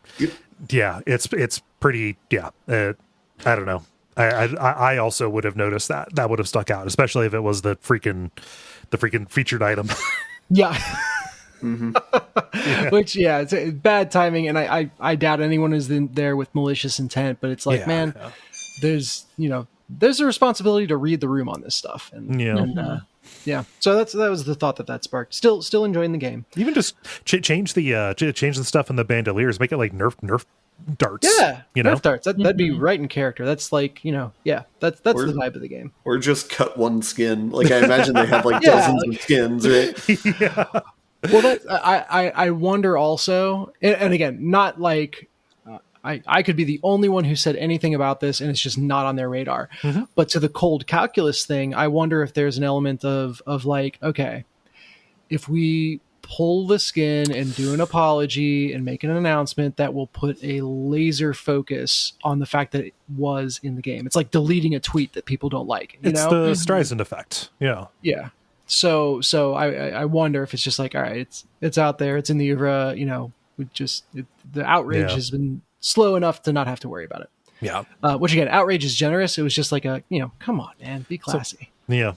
Speaker 1: it's pretty. I don't know. I also would have noticed that would have stuck out, especially if it was the freaking featured item.
Speaker 2: Which it's bad timing, and I doubt anyone is in there with malicious intent, but it's like, there's a responsibility to read the room on this stuff, so that was the thought that sparked. Still enjoying the game.
Speaker 1: Even just change the stuff in the bandoliers, make it like Nerf darts.
Speaker 2: Nerf darts. That'd be right in character. That's like that's the vibe of the game.
Speaker 4: Or just cut one skin. Like I imagine they have like dozens of skins, right?
Speaker 2: Well, I wonder also, and again, not like. I could be the only one who said anything about this, and it's just not on their radar. But to the cold calculus thing, I wonder if there's an element of like, okay, if we pull the skin and do an apology and make an announcement that will put a laser focus on the fact that it was in the game. It's like deleting a tweet that people don't like.
Speaker 1: It's the Streisand effect. Yeah.
Speaker 2: Yeah. So I wonder if it's just like, all right, it's out there, it's in the oeuvre, the outrage has been slow enough to not have to worry about it.
Speaker 1: Yeah.
Speaker 2: Which again, outrage is generous. It was just like come on, man, be classy.
Speaker 1: Yeah.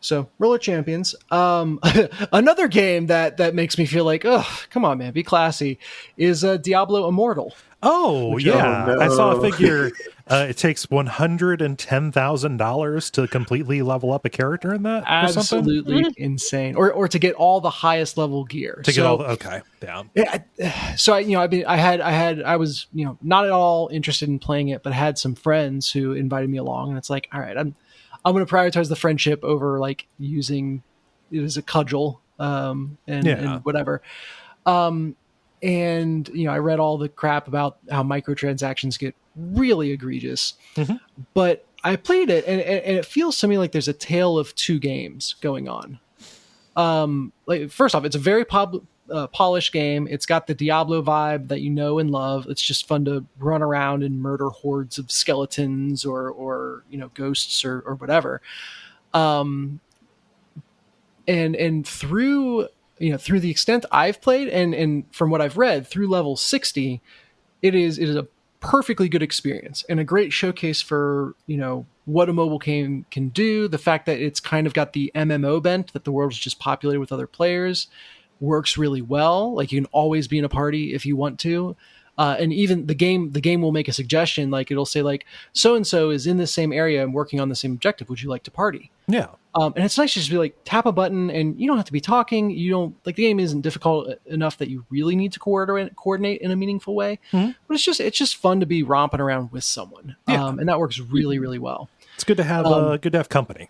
Speaker 2: So Roller Champions. Another game that makes me feel like, oh, come on, man, be classy, is Diablo Immortal.
Speaker 1: Oh, yeah. No. I saw a figure. It takes $110,000 to completely level up a character in that.
Speaker 2: Absolutely insane. Or to get all the highest level gear.
Speaker 1: Okay. Yeah.
Speaker 2: So I was not at all interested in playing it, but had some friends who invited me along, and it's like, all right, I'm going to prioritize the friendship over like using it as a cudgel and whatever. And I read all the crap about how microtransactions get really egregious, but I played it and it feels to me like there's a tale of two games going on. Like first off, it's a very polished game. It's got the Diablo vibe that you know and love. It's just fun to run around and murder hordes of skeletons or ghosts or whatever. And through the extent I've played and from what I've read through level 60, it is a perfectly good experience and a great showcase for, what a mobile game can do. The fact that it's kind of got the MMO bent, that the world is just populated with other players, works really well. Like you can always be in a party if you want to. And even the game will make a suggestion, like it'll say like, so-and-so is in the same area and working on the same objective. Would you like to party?
Speaker 1: Yeah.
Speaker 2: And it's nice to just be like, tap a button and you don't have to be talking. You don't like the game isn't difficult enough that you really need to coordinate in a meaningful way, but it's just fun to be romping around with someone. Yeah. And that works really, really well.
Speaker 1: It's good to have, company.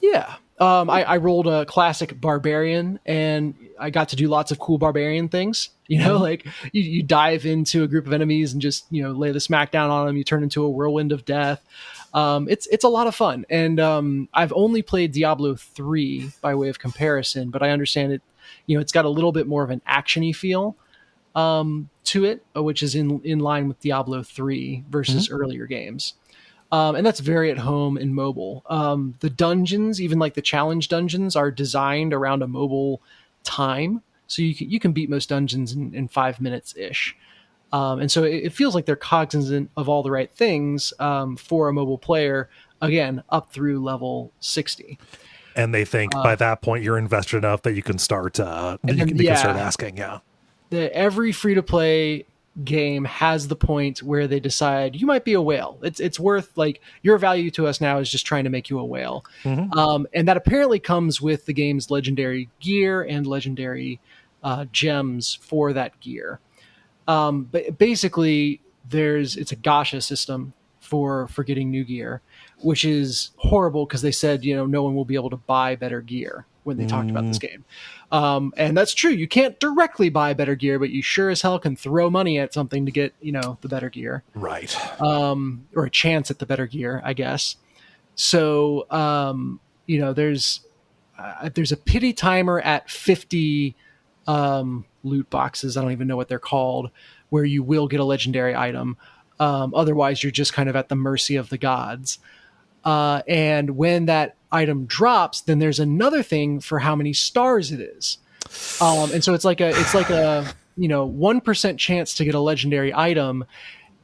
Speaker 2: Yeah. I rolled a classic barbarian and I got to do lots of cool barbarian things, like you dive into a group of enemies and just, lay the smackdown on them. You turn into a whirlwind of death. It's a lot of fun. And, I've only played Diablo 3 by way of comparison, but I understand it, it's got a little bit more of an actiony feel, to it, which is in line with Diablo 3 versus earlier games. And that's very at home in mobile. The dungeons, even like the challenge dungeons, are designed around a mobile time. So you can beat most dungeons in 5 minutes ish. And so it feels like they're cognizant of all the right things for a mobile player, again, up through level 60.
Speaker 1: And they think by that point you're invested enough that you can start start asking. Yeah.
Speaker 2: Every free-to-play game has the point where they decide you might be a whale. It's worth like your value to us now is just trying to make you a whale. And that apparently comes with the game's legendary gear and legendary gems for that gear. But basically it's a gacha system for getting new gear, which is horrible because they said, no one will be able to buy better gear when they talked about this game. And that's true. You can't directly buy better gear, but you sure as hell can throw money at something to get, the better gear.
Speaker 1: Right.
Speaker 2: Or a chance at the better gear, I guess. So, there's a pity timer at 50 loot boxes. I don't even know what they're called, where you will get a legendary item. Otherwise, you're just kind of at the mercy of the gods. And when that item drops, then there's another thing for how many stars it is. And so it's like a 1% chance to get a legendary item,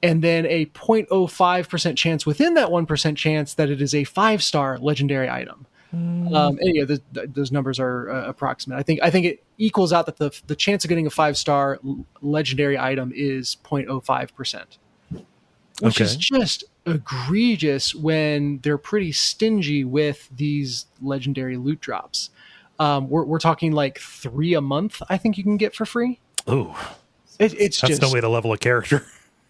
Speaker 2: and then a 0.05% chance within that 1% chance that it is a 5-star legendary item. And those numbers are approximate. I think it equals out that the chance of getting a 5-star legendary item is 0.05%, which is just egregious when they're pretty stingy with these legendary loot drops. We're talking like 3 a month. I think you can get for free.
Speaker 1: Oh,
Speaker 2: that's
Speaker 1: just no way to level a character.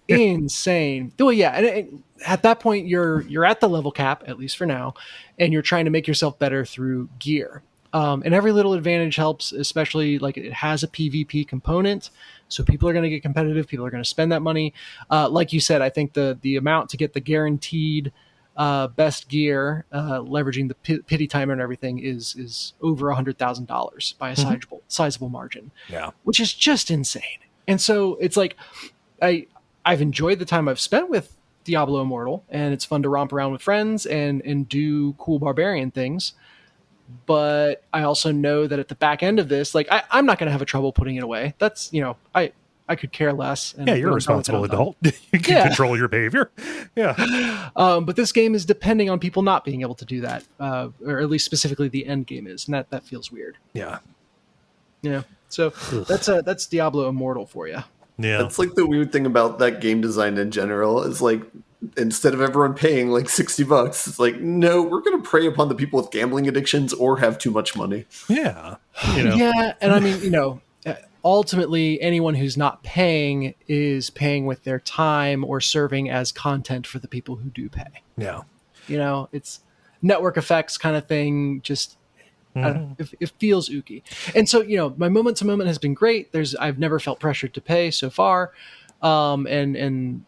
Speaker 2: Insane. Well, yeah, and at that point you're at the level cap, at least for now, and you're trying to make yourself better through gear. And every little advantage helps, especially like it has a PvP component. So people are going to get competitive. People are going to spend that money. Like you said, I think the amount to get the guaranteed best gear, leveraging the pity timer and everything, is over $100,000 by a sizable margin.
Speaker 1: Yeah,
Speaker 2: which is just insane. And so it's like I've enjoyed the time I've spent with Diablo Immortal, and it's fun to romp around with friends and do cool barbarian things. But I also know that at the back end of this, like I'm not going to have a trouble putting it away. That's, I could care less. And
Speaker 1: you're a responsible adult. You can control your behavior. Yeah.
Speaker 2: But this game is depending on people not being able to do that, or at least specifically the end game is, and that feels weird.
Speaker 1: Yeah.
Speaker 2: Yeah. So that's Diablo Immortal for you.
Speaker 1: Yeah.
Speaker 4: That's like the weird thing about that game design in general is like, instead of everyone paying like $60, it's like, no, we're going to prey upon the people with gambling addictions or have too much money.
Speaker 1: Yeah.
Speaker 2: Yeah. And I mean, ultimately anyone who's not paying is paying with their time or serving as content for the people who do pay.
Speaker 1: Yeah.
Speaker 2: It's network effects kind of thing. Just, I don't know, it feels ooky. And so, my moment to moment has been great. I've never felt pressured to pay so far. And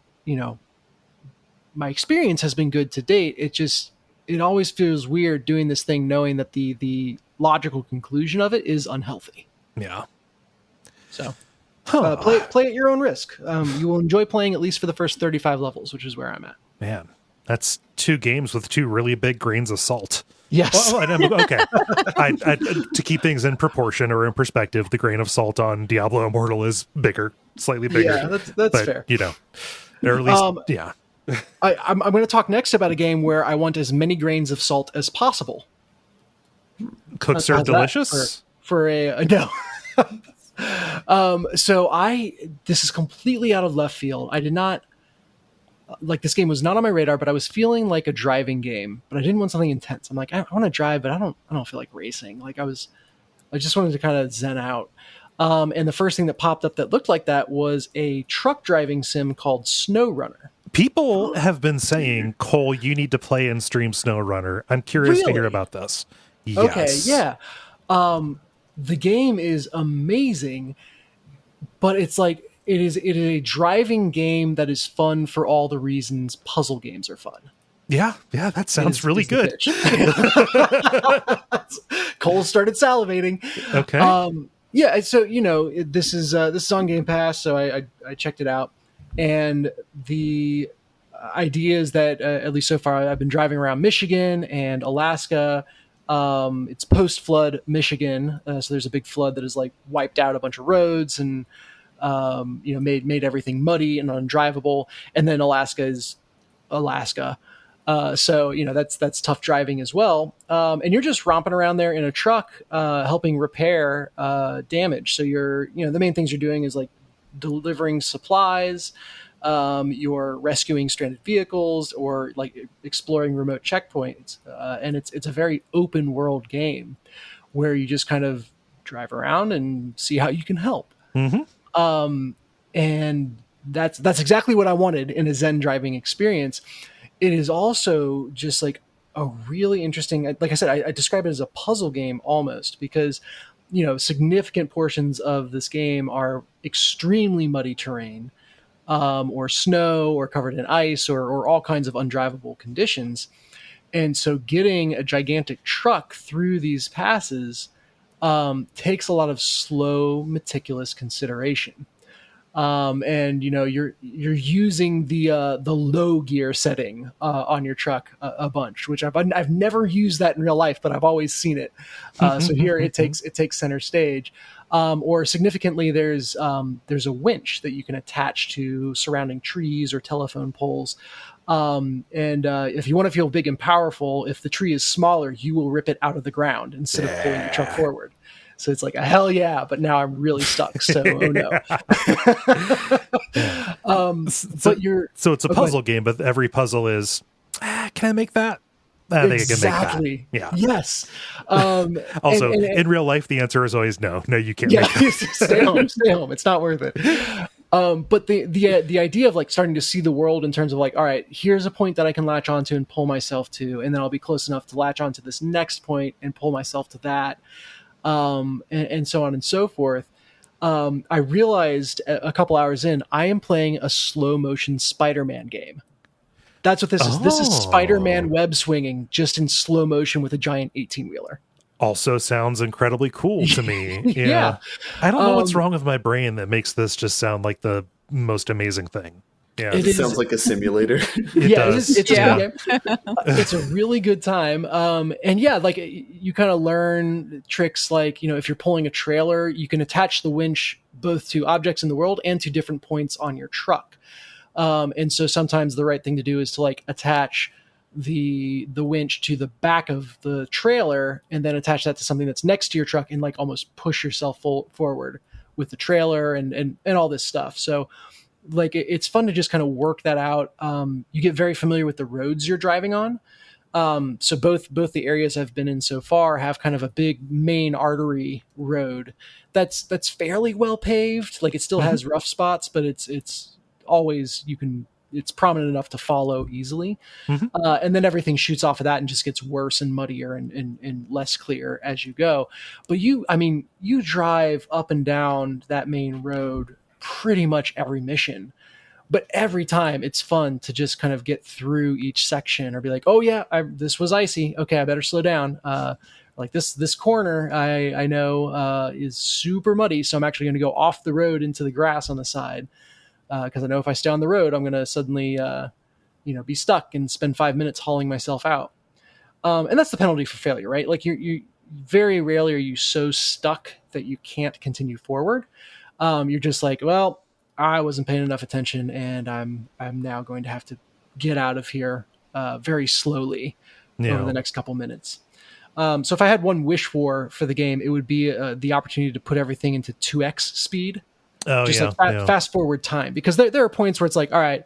Speaker 2: my experience has been good to date. It always feels weird doing this thing, knowing that the logical conclusion of it is unhealthy.
Speaker 1: Yeah.
Speaker 2: So play at your own risk. You will enjoy playing at least for the first 35 levels, which is where I'm at.
Speaker 1: Man, that's 2 games with 2 really big grains of salt.
Speaker 2: Yes.
Speaker 1: Well, okay. To keep things in proportion or in perspective, the grain of salt on Diablo Immortal is bigger, slightly bigger.
Speaker 2: Yeah, that's fair.
Speaker 1: Or at least, yeah.
Speaker 2: I'm going to talk next about a game where I want as many grains of salt as possible.
Speaker 1: Cooked served delicious?
Speaker 2: For a no. This is completely out of left field. I did not this game was not on my radar, but I was feeling like a driving game, but I didn't want something intense. I'm like, I want to drive, but I don't feel like racing. I just wanted to kind of zen out. And the first thing that popped up that looked like that was a truck driving sim called Snowrunner.
Speaker 1: People have been saying, Kole, you need to play and stream Snowrunner. I'm curious to hear about this. Yes.
Speaker 2: Okay, yeah. The game is amazing, but it's like it is a driving game that is fun for all the reasons puzzle games are fun.
Speaker 1: Yeah, that sounds really good.
Speaker 2: Kole started salivating.
Speaker 1: Okay.
Speaker 2: Yeah, so this is on Game Pass, so I checked it out, and the idea is that at least so far I've been driving around Michigan and Alaska. It's post-flood Michigan, so there's a big flood that has like wiped out a bunch of roads and made everything muddy and undrivable. And then Alaska is Alaska, so that's tough driving as well. And you're just romping around there in a truck, helping repair damage. So the main things you're doing is like delivering supplies. You're rescuing stranded vehicles or like exploring remote checkpoints. And it's a very open world game where you just kind of drive around and see how you can help.
Speaker 1: Mm-hmm.
Speaker 2: And that's exactly what I wanted in a Zen driving experience. It is also just like a really interesting, like I said, I describe it as a puzzle game almost because, significant portions of this game are extremely muddy terrain. Or snow or covered in ice or all kinds of undrivable conditions. And so getting a gigantic truck through these passes takes a lot of slow, meticulous consideration. And you're using the low gear setting on your truck a bunch, which I've never used that in real life, but I've always seen it. So here it takes center stage. Or significantly, there's a winch that you can attach to surrounding trees or telephone poles. And if you want to feel big and powerful, if the tree is smaller, you will rip it out of the ground instead of pulling your truck forward. So it's like a hell yeah, but now I'm really stuck. So oh no.
Speaker 1: So it's a puzzle game, but every puzzle is, can I make that? I think
Speaker 2: exactly.
Speaker 1: I can make that. Yeah.
Speaker 2: Yes.
Speaker 1: Also, in real life, the answer is always no. No, you can't.
Speaker 2: Yeah,
Speaker 1: make that.
Speaker 2: Stay home. It's not worth it. But the idea of like starting to see the world in terms of like, all right, here's a point that I can latch onto and pull myself to, and then I'll be close enough to latch onto this next point and pull myself to that, and so on and so forth. I realized a couple hours in, I am playing a slow motion Spider-Man game. That's what this is. This is Spider-Man web swinging just in slow motion with a giant 18-wheeler.
Speaker 1: Also sounds incredibly cool to me.
Speaker 2: Yeah.
Speaker 1: I don't know what's wrong with my brain that makes this just sound like the most amazing thing. Yeah,
Speaker 4: it sounds like a simulator.
Speaker 1: It does.
Speaker 2: It's a really good time. And yeah, like you kind of learn tricks like, if you're pulling a trailer, you can attach the winch both to objects in the world and to different points on your truck. And so sometimes the right thing to do is to like attach the winch to the back of the trailer and then attach that to something that's next to your truck and like almost push yourself forward with the trailer and all this stuff. So like it's fun to just kind of work that out. You get very familiar with the roads you're driving on. So both the areas I've been in so far have kind of a big main artery road that's fairly well paved. Like it still has rough spots, but it's always it's prominent enough to follow easily. And then everything shoots off of that and just gets worse and muddier and less clear as you go. But you drive up and down that main road pretty much every mission. But every time it's fun to just kind of get through each section or be like, oh yeah, this was icy. Okay, I better slow down. Like this corner I know is super muddy, so I'm actually going to go off the road into the grass on the side. Because I know if I stay on the road, I'm going to suddenly, be stuck and spend 5 minutes hauling myself out. And that's the penalty for failure, right? Like you very rarely are you so stuck that you can't continue forward. You're just like, well, I wasn't paying enough attention, and I'm now going to have to get out of here very slowly over the next couple minutes. So if I had one wish for the game, it would be the opportunity to put everything into 2x speed. Fast forward time, because there are points where it's like, all right,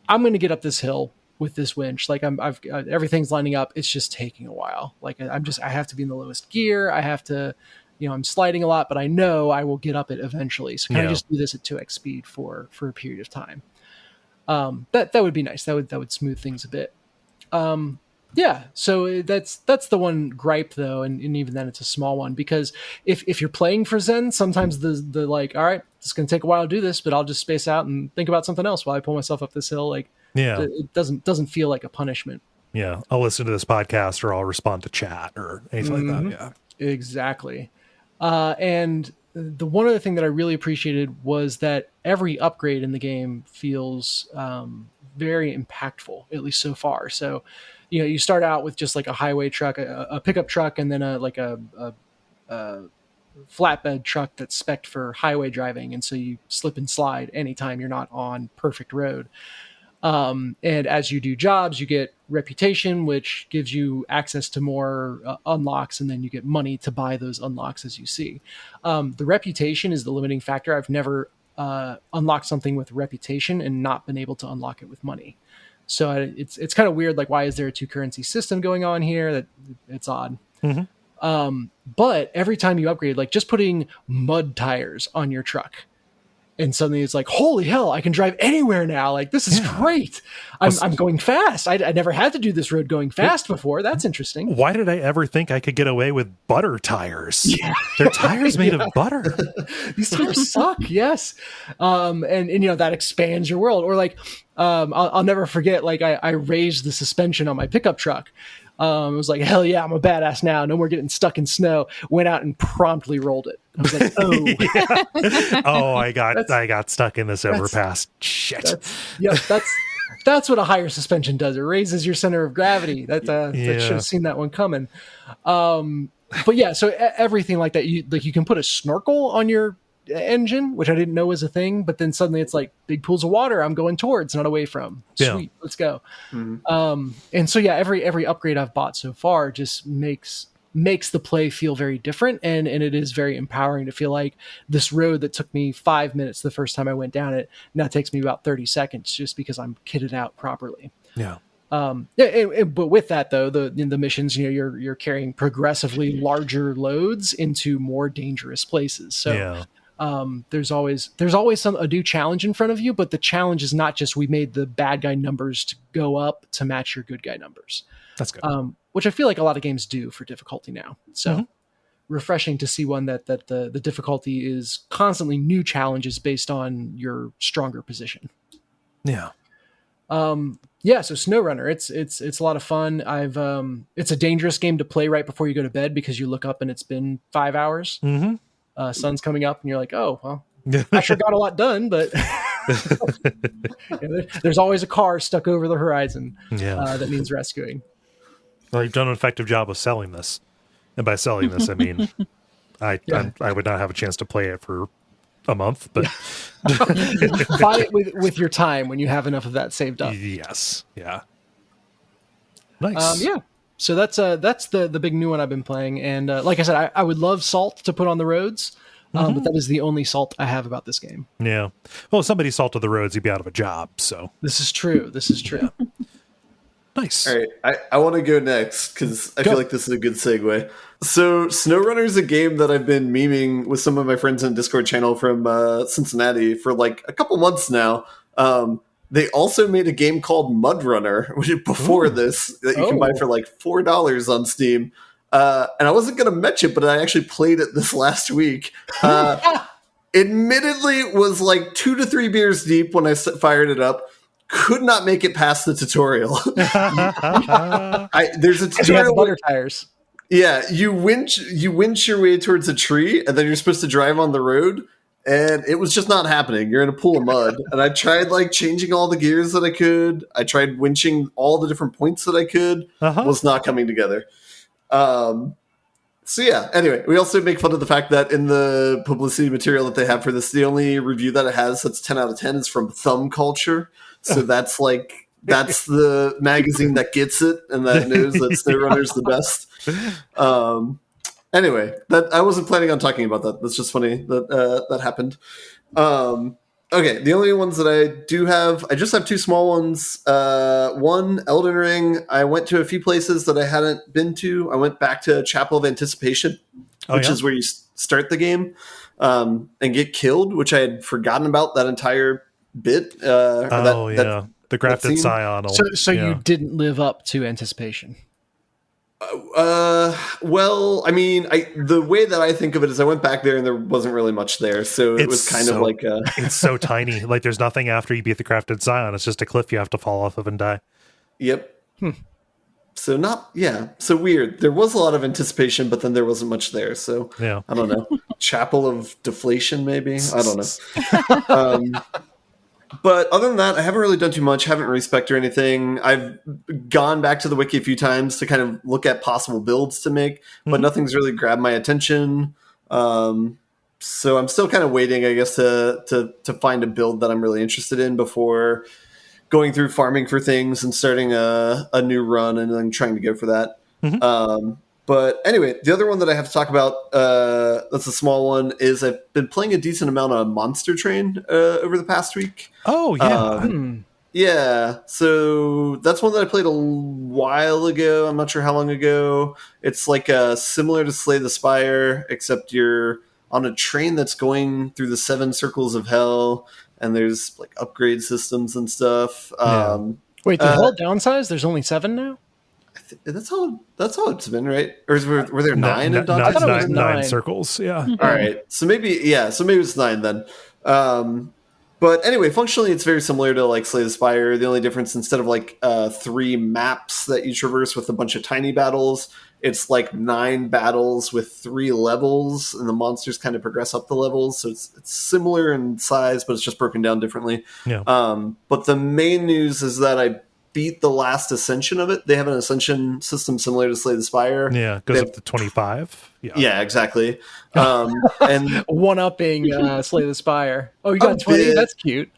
Speaker 2: I'm going to get up this hill with this winch. Like I've everything's lining up. It's just taking a while. Like I have to be in the lowest gear. I have to, I'm sliding a lot, but I know I will get up it eventually. So can I just do this at 2x speed for a period of time? That would be nice. That would smooth things a bit. So that's the one gripe though, and even then it's a small one, because if you're playing for Zen, sometimes the like, all right, it's going to take a while to do this, but I'll just space out and think about something else while I pull myself up this hill. Like, it doesn't feel like a punishment.
Speaker 1: Yeah, I'll listen to this podcast or I'll respond to chat or anything like that. Yeah,
Speaker 2: exactly. And the one other thing that I really appreciated was that every upgrade in the game feels very impactful, at least so far. So, you start out with just like a highway truck, a pickup truck, and then a flatbed truck that's spec'd for highway driving. And so you slip and slide anytime you're not on perfect road. And as you do jobs, you get reputation, which gives you access to more unlocks, and then you get money to buy those unlocks as you see. The reputation is the limiting factor. I've never unlocked something with reputation and not been able to unlock it with money. So it's kind of weird. Like, why is there a 2 currency system going on here? That it's odd. But every time you upgrade, like just putting mud tires on your truck, and suddenly it's like, holy hell, I can drive anywhere now. Like, this is great. I'm going fast. I never had to do this road going fast before. That's interesting.
Speaker 1: Why did I ever think I could get away with butter tires? Yeah. They're tires made of butter.
Speaker 2: These tires suck. Yes. And that expands your world. Or like, I'll never forget, like I raised the suspension on my pickup truck. I was like, hell yeah, I'm a badass now. No more getting stuck in snow. Went out and promptly rolled it. I was like, oh.
Speaker 1: I got stuck in this overpass. Shit.
Speaker 2: That's what a higher suspension does. It raises your center of gravity. That should have seen that one coming. But yeah, so everything like that. You can put a snorkel on your engine, which I didn't know was a thing, but then suddenly it's like big pools of water I'm going towards, not away from. Sweet, let's go. And so every upgrade I've bought so far just makes the play feel very different, and it is very empowering to feel like this road that took me 5 minutes the first time I went down it now takes me about 30 seconds just because I'm kitted out properly. But with that though, the missions, you're carrying progressively larger loads into more dangerous places. So there's always a new challenge in front of you, but the challenge is not just we made the bad guy numbers to go up to match your good guy numbers.
Speaker 1: That's good.
Speaker 2: Which I feel like a lot of games do for difficulty now. So refreshing to see one that the difficulty is constantly new challenges based on your stronger position.
Speaker 1: Yeah.
Speaker 2: Yeah, so Snowrunner, it's a lot of fun. It's a dangerous game to play right before you go to bed because you look up and it's been 5 hours.
Speaker 1: Mm-hmm.
Speaker 2: Sun's coming up and you're like, oh well, I sure got a lot done, but there's always a car stuck over the horizon. That needs rescuing.
Speaker 1: Well, you've done an effective job of selling this, and by selling this, I mean I would not have a chance to play it for a month, but
Speaker 2: buy it with your time when you have enough of that saved up.
Speaker 1: Yes, yeah, nice.
Speaker 2: So that's the big new one I've been playing, and like I said, I would love Salt to put on the roads, but that is the only Salt I have about this game.
Speaker 1: Yeah, well, if somebody salted the roads, he'd be out of a job. So
Speaker 2: this is true. Yeah.
Speaker 1: Nice.
Speaker 4: All right, I want to go next because I feel like this is a good segue. So Snowrunner is a game that I've been memeing with some of my friends in the Discord channel from Cincinnati for like a couple months now. They also made a game called Mudrunner, which is before this, that you can buy for like $4 on Steam. And I wasn't going to mention it, but I actually played it this last week. Admittedly, was like 2 to 3 beers deep when I fired it up. Could not make it past the tutorial. There's a tutorial.
Speaker 2: Butter tires.
Speaker 4: Yeah, you winch your way towards a tree, and then you're supposed to drive on the road, and it was just not happening. You're in a pool of mud, and I tried like changing all the gears that I could. I tried winching all the different points that I could. Was not coming together. So yeah. Anyway, we also make fun of the fact that in the publicity material that they have for this, the only review that it has that's 10 out of 10 is from Thumb Culture. So that's the magazine that gets it and that knows that Snowrunner's the best. Anyway, that I wasn't planning on talking about that. That's just funny that that happened. Okay, the only ones that I do have, I just have 2 small ones. One, Elden Ring. I went to a few places that I hadn't been to. I went back to Chapel of Anticipation, which is where you start the game and get killed, which I had forgotten about that entire bit.
Speaker 1: The grafted scion.
Speaker 2: So you didn't live up to Anticipation.
Speaker 4: Well, I mean, the way that I think of it is I went back there and there wasn't really much there, so it was kind of like
Speaker 1: it's so tiny. Like there's nothing after you beat the crafted scion. It's just a cliff you have to fall off of and die.
Speaker 4: Yep. So weird. There was a lot of Anticipation, but then there wasn't much there. So
Speaker 1: yeah,
Speaker 4: I don't know. Chapel of Deflation, maybe. I don't know. But other than that, I haven't really done too much. Haven't really spec'd or anything. I've gone back to the wiki a few times to kind of look at possible builds to make, but nothing's really grabbed my attention. So I'm still kind of waiting, I guess, to find a build that I'm really interested in before going through farming for things and starting a new run and then trying to go for that. But anyway, the other one that I have to talk about, that's a small one, is I've been playing a decent amount of Monster Train over the past week.
Speaker 1: Oh, yeah.
Speaker 4: Yeah, so that's one that I played a while ago. I'm not sure how long ago. It's like similar to Slay the Spire, except you're on a train that's going through the 7 circles of hell, and there's like upgrade systems and stuff.
Speaker 2: Wait, the hell downsized? There's only 7 now?
Speaker 4: That's how it's been, right? Or were there 9 in Dante?
Speaker 2: I thought it was
Speaker 1: 9 circles, yeah.
Speaker 4: All right, so maybe it's 9 then. But anyway, functionally, it's very similar to like Slay the Spire. The only difference, instead of like 3 maps that you traverse with a bunch of tiny battles, it's like 9 battles with 3 levels, and the monsters kind of progress up the levels. So it's similar in size, but it's just broken down differently.
Speaker 1: Yeah.
Speaker 4: But the main news is that I beat the last ascension of it. They have an ascension system similar to Slay the Spire.
Speaker 1: Yeah, it goes up to 25.
Speaker 4: Yeah, exactly. And
Speaker 2: one-upping Slay the Spire. Oh, you got 20? That's cute.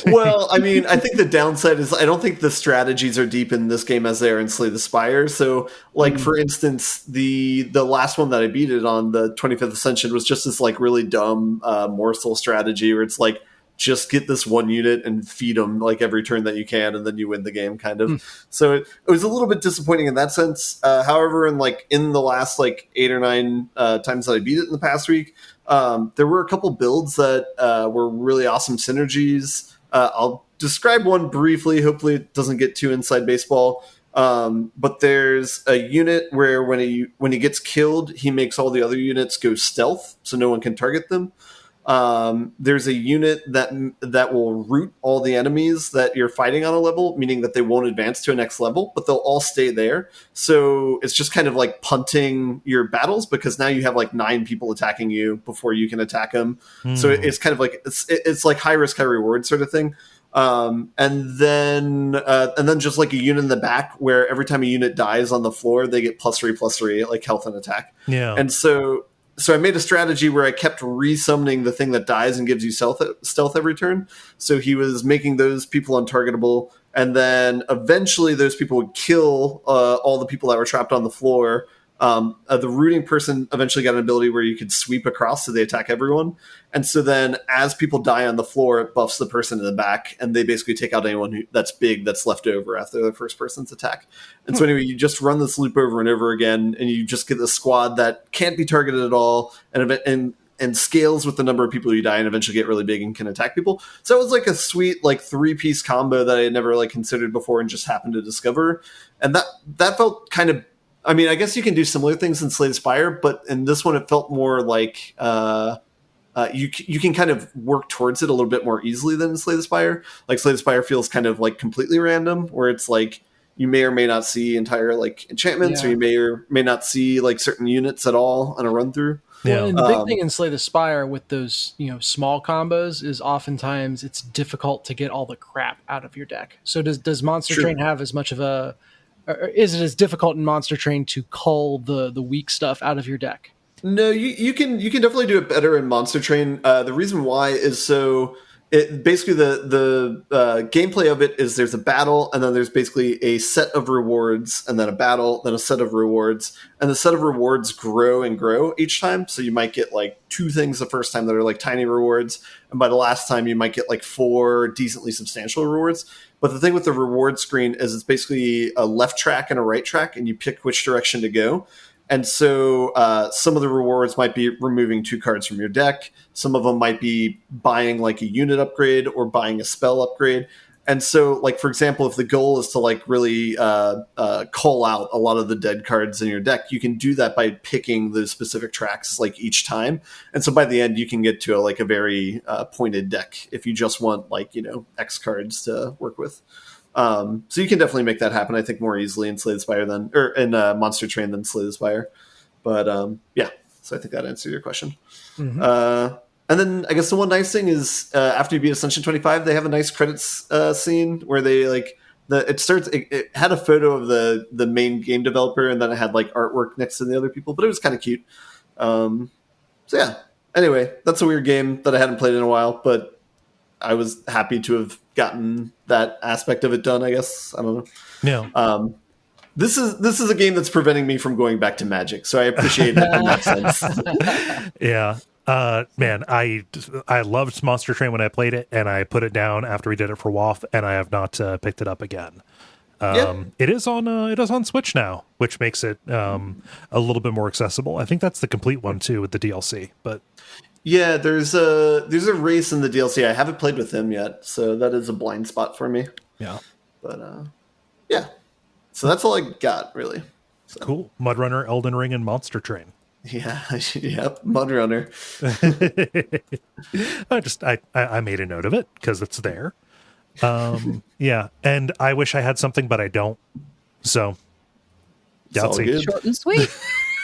Speaker 4: Well, I mean, I think the downside is I don't think the strategies are deep in this game as they are in Slay the Spire. So, like, for instance, the last one that I beat it on, the 25th Ascension, was just this, like, really dumb morsel strategy where it's like, just get this one unit and feed them like every turn that you can, and then you win the game, kind of. So it was a little bit disappointing in that sense. However, in the last like 8 or 9 times that I beat it in the past week, there were a couple builds that were really awesome synergies. I'll describe one briefly. Hopefully it doesn't get too inside baseball. But there's a unit where when he gets killed, he makes all the other units go stealth, so no one can target them. there's a unit that will root all the enemies that you're fighting on a level, meaning that they won't advance to a next level, but they'll all stay there. So it's just kind of like punting your battles, because now you have like 9 people attacking you before you can attack them. So it's kind of like it's like high risk, high reward sort of thing. And then just like a unit in the back, where every time a unit dies on the floor, they get +3/+3 like health and attack.
Speaker 1: Yeah.
Speaker 4: And so I made a strategy where I kept resummoning the thing that dies and gives you stealth every turn. So he was making those people untargetable, and then eventually those people would kill all the people that were trapped on the floor. The rooting person eventually got an ability where you could sweep across, so they attack everyone. And so then as people die on the floor, it buffs the person in the back, and they basically take out anyone that's big that's left over after the first person's attack. And so anyway, you just run this loop over and over again, and you just get the squad that can't be targeted at all, and scales with the number of people you die, and eventually get really big and can attack people. So it was like a sweet like 3-piece combo that I had never like considered before and just happened to discover. And that felt kind of, I mean, I guess you can do similar things in Slay the Spire, but in this one it felt more like you can kind of work towards it a little bit more easily than in Slay the Spire. Like Slay the Spire feels kind of like completely random, where it's like you may or may not see entire like enchantments, or you may or may not see like certain units at all on a run through.
Speaker 2: Well, and the big thing in Slay the Spire with those, small combos is oftentimes it's difficult to get all the crap out of your deck. So does Monster Train have as much of a, or is it as difficult in Monster Train to cull the weak stuff out of your deck?
Speaker 4: No, you can definitely do it better in Monster Train. The reason why is basically the gameplay of it is there's a battle, and then there's basically a set of rewards, and then a battle, then a set of rewards, and the set of rewards grow and grow each time. So you might get like 2 things the first time that are like tiny rewards, and by the last time you might get like 4 decently substantial rewards. But the thing with the reward screen is it's basically a left track and a right track, and you pick which direction to go. And so some of the rewards might be removing 2 cards from your deck. Some of them might be buying like a unit upgrade or buying a spell upgrade. And so, like, for example, if the goal is to like really call out a lot of the dead cards in your deck, you can do that by picking the specific tracks like each time. And so by the end, you can get to a very pointed deck if you just want like, X cards to work with. So you can definitely make that happen, I think, more easily in Slay the Spire in Monster Train than Slay the Spire. But yeah, so I think that answered your question. Mm-hmm. And then I guess the one nice thing is after you beat Ascension 25, they have a nice credits scene where they it had a photo of the main game developer, and then it had like artwork next to the other people, but it was kind of cute. So yeah, anyway, that's a weird game that I hadn't played in a while, but I was happy to have gotten that aspect of it done, I guess. I don't know.
Speaker 1: Yeah.
Speaker 4: This is a game that's preventing me from going back to Magic, so I appreciate it in that sense.
Speaker 1: Yeah. Man, I loved Monster Train when I played it, and I put it down after we did it for WoF, and I have not picked it up again. It is on Switch now, which makes it a little bit more accessible. I think that's the complete one too with the DLC. But
Speaker 4: yeah, there's a race in the DLC. I haven't played with them yet, so that is a blind spot for me.
Speaker 1: Yeah,
Speaker 4: but yeah. So that's all I got, really. So.
Speaker 1: Cool. Mudrunner, Elden Ring, and Monster Train.
Speaker 4: Yeah, yep, Mudrunner.
Speaker 1: I made a note of it because it's there. Yeah, and I wish I had something, but I don't. So,
Speaker 3: Yahtzee. Short and sweet.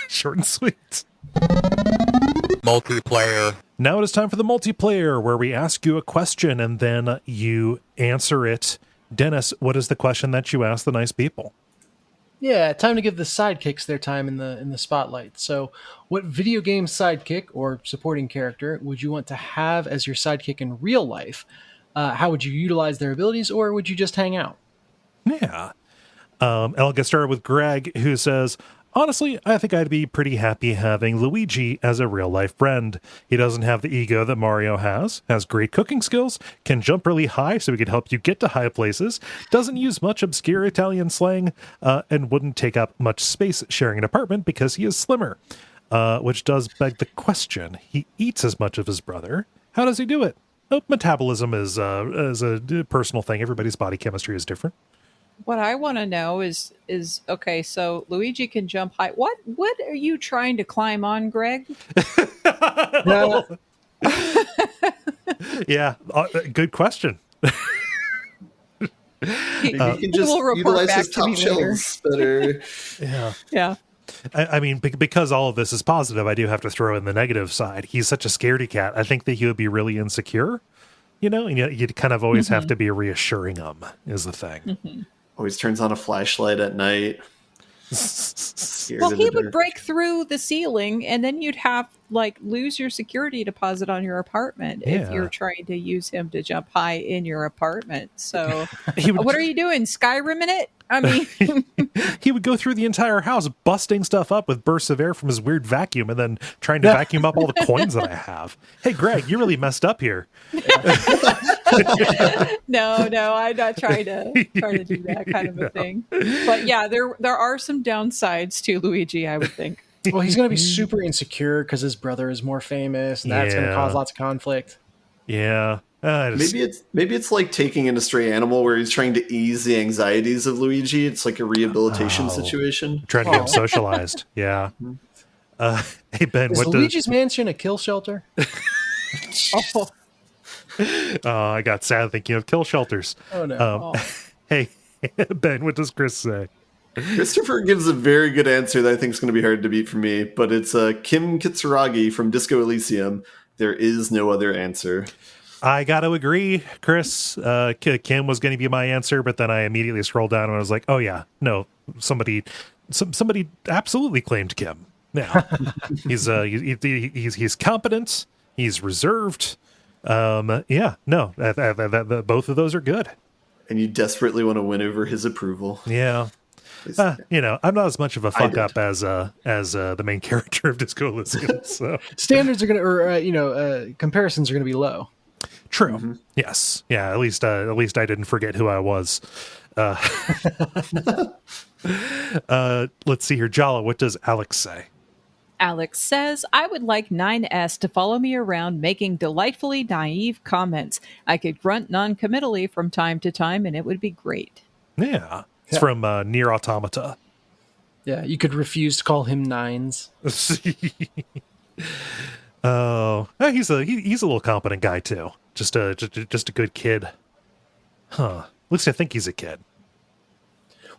Speaker 1: Short and sweet.
Speaker 5: Multiplayer.
Speaker 1: Now it is time for the multiplayer, where we ask you a question and then you answer it. Dennis, what is the question that you ask the nice people?
Speaker 2: Yeah, time to give the sidekicks their time in the spotlight. So, what video game sidekick or supporting character would you want to have as your sidekick in real life? How would you utilize their abilities, or would you just hang out?
Speaker 1: Yeah. I'll get started with Greg, who says, honestly, I think I'd be pretty happy having Luigi as a real-life friend. He doesn't have the ego that Mario has great cooking skills, can jump really high so he can help you get to high places, doesn't use much obscure Italian slang, and wouldn't take up much space sharing an apartment because he is slimmer. Which does beg the question, he eats as much of his brother. How does he do it? Metabolism is a personal thing. Everybody's body chemistry is different.
Speaker 3: What I want to know is okay, so Luigi can jump high. What are you trying to climb on, Greg?
Speaker 1: Yeah, good question.
Speaker 4: Maybe you can just utilize his top shells better.
Speaker 3: Yeah.
Speaker 1: I mean, because all of this is positive, I do have to throw in the negative side. He's such a scaredy cat. I think that he would be really insecure, and you'd kind of always have to be reassuring him is the thing.
Speaker 4: Always turns on a flashlight at night.
Speaker 3: Well, he would break through the ceiling, and then you'd have lose your security deposit on your apartment if you're trying to use him to jump high in your apartment. So, what are you doing? Skyrimming it? I mean,
Speaker 1: he would go through the entire house, busting stuff up with bursts of air from his weird vacuum, and then trying to vacuum up all the coins that I have. Hey, Greg, you really messed up here.
Speaker 3: No, I'm not trying to do that kind of a thing. But yeah, there are some downsides to Luigi, I would think.
Speaker 2: Well, he's going to be super insecure because his brother is more famous, and that's going to cause lots of conflict.
Speaker 1: Yeah.
Speaker 4: Maybe it's like taking in a stray animal where he's trying to ease the anxieties of Luigi. It's like a rehabilitation situation.
Speaker 1: Trying to get him socialized. Yeah. Hey, Ben,
Speaker 2: is Luigi's Mansion a kill shelter?
Speaker 1: I got sad thinking of kill shelters.
Speaker 2: Oh, no.
Speaker 1: Hey, Ben, what does Chris say?
Speaker 4: Christopher gives a very good answer that I think is going to be hard to beat for me, but it's Kim Kitsuragi from Disco Elysium. There is no other answer.
Speaker 1: I got to agree, Chris. Kim was going to be my answer, but then I immediately scrolled down and I was like, "Oh yeah, no, somebody absolutely claimed Kim." Yeah, he's competent. He's reserved. Yeah, no, both of those are good.
Speaker 4: And you desperately want to win over his approval.
Speaker 1: Yeah. I'm not as much of a fuck up as the main character of Disco Elysium. So
Speaker 2: standards are comparisons are gonna be low.
Speaker 1: True. Mm-hmm. Yes. Yeah. At least I didn't forget who I was. Let's see here, Jala. What does Alex say?
Speaker 3: Alex says, I would like 9S to follow me around making delightfully naive comments. I could grunt non-committally from time to time, and it would be great.
Speaker 1: Yeah. It's from Nier Automata.
Speaker 2: Yeah, you could refuse to call him Nines.
Speaker 1: Oh, he's a little competent guy too. Just a good kid. Huh. At least I think he's a kid.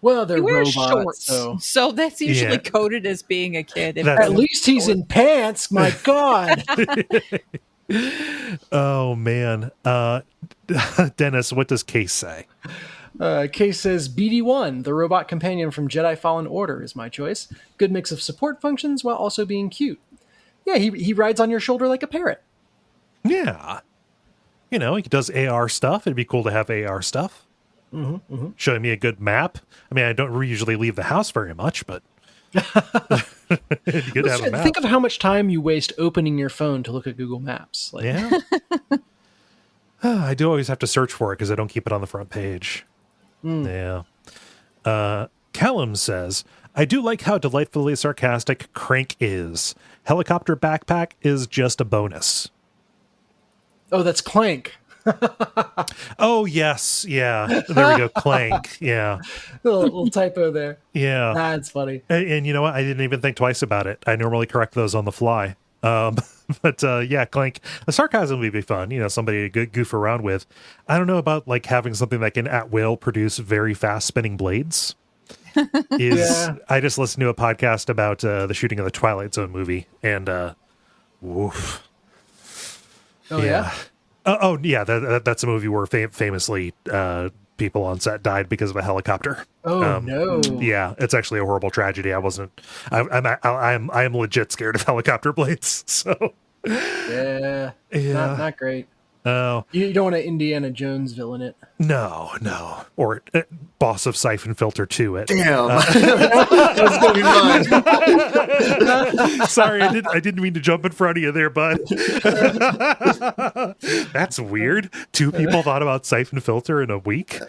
Speaker 2: Well, they're
Speaker 3: robots,
Speaker 2: shorts,
Speaker 3: so that's usually coded as being a kid.
Speaker 2: At least he's in pants. My God.
Speaker 1: Oh man, Dennis, what does Case say?
Speaker 2: Case says BD1, the robot companion from Jedi Fallen Order, is my choice. Good mix of support functions while also being cute. Yeah, he rides on your shoulder like a parrot.
Speaker 1: Yeah. He does AR stuff. It'd be cool to have AR stuff.
Speaker 2: Mm-hmm, mm-hmm.
Speaker 1: Showing me a good map. I mean, I don't usually leave the house very much, but it'd be good to have a map.
Speaker 2: Think of how much time you waste opening your phone to look at Google Maps.
Speaker 1: Yeah. I do always have to search for it because I don't keep it on the front page. Yeah. Callum says, I do like how delightfully sarcastic Crank is. Helicopter backpack is just a bonus.
Speaker 2: Oh, that's Clank.
Speaker 1: Oh, yes. Yeah. There we go. Clank. Yeah.
Speaker 2: little typo there.
Speaker 1: Yeah.
Speaker 2: That's funny.
Speaker 1: And you know what? I didn't even think twice about it. I normally correct those on the fly. But yeah, Clank, the sarcasm would be fun. Somebody to goof around with. I don't know about having something that can at will produce very fast spinning blades. I just listened to a podcast about the shooting of the Twilight Zone movie, and woof.
Speaker 2: Oh yeah.
Speaker 1: That's a movie where famously people on set died because of a helicopter.
Speaker 2: Oh no!
Speaker 1: Yeah, it's actually a horrible tragedy. I'm legit scared of helicopter blades. So
Speaker 2: yeah. Not great.
Speaker 1: Oh,
Speaker 2: you don't want to Indiana Jones villain it.
Speaker 1: No, or boss of Siphon Filter 2 it.
Speaker 4: Damn, that's gonna be
Speaker 1: fun. Sorry, I didn't mean to jump in front of you there, bud. That's weird. 2 people thought about Siphon Filter in a week.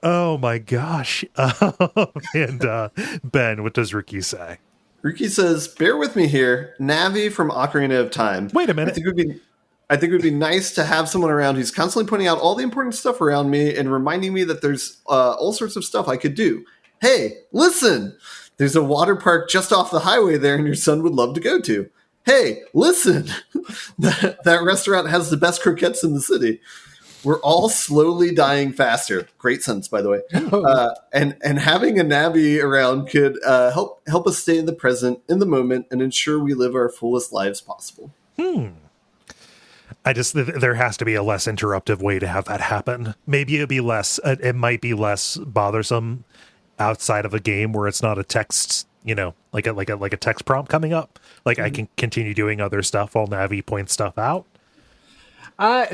Speaker 1: Oh my gosh! And Ben, what does Ricky say?
Speaker 4: Ricky says, bear with me here. Navi from Ocarina of Time.
Speaker 1: Wait a minute.
Speaker 4: I think it would be nice to have someone around who's constantly pointing out all the important stuff around me and reminding me that there's all sorts of stuff I could do. Hey, listen! There's a water park just off the highway there and your son would love to go to. hey, listen, that restaurant has the best croquettes in the city. We're all slowly dying faster. Great sentence, by the way. And having a Navi around could help us stay in the present, in the moment, and ensure we live our fullest lives possible.
Speaker 1: There has to be a less interruptive way to have that happen. Maybe it might be less bothersome outside of a game where it's not a text, like a text prompt coming up. Like I can continue doing other stuff while Navi points stuff out.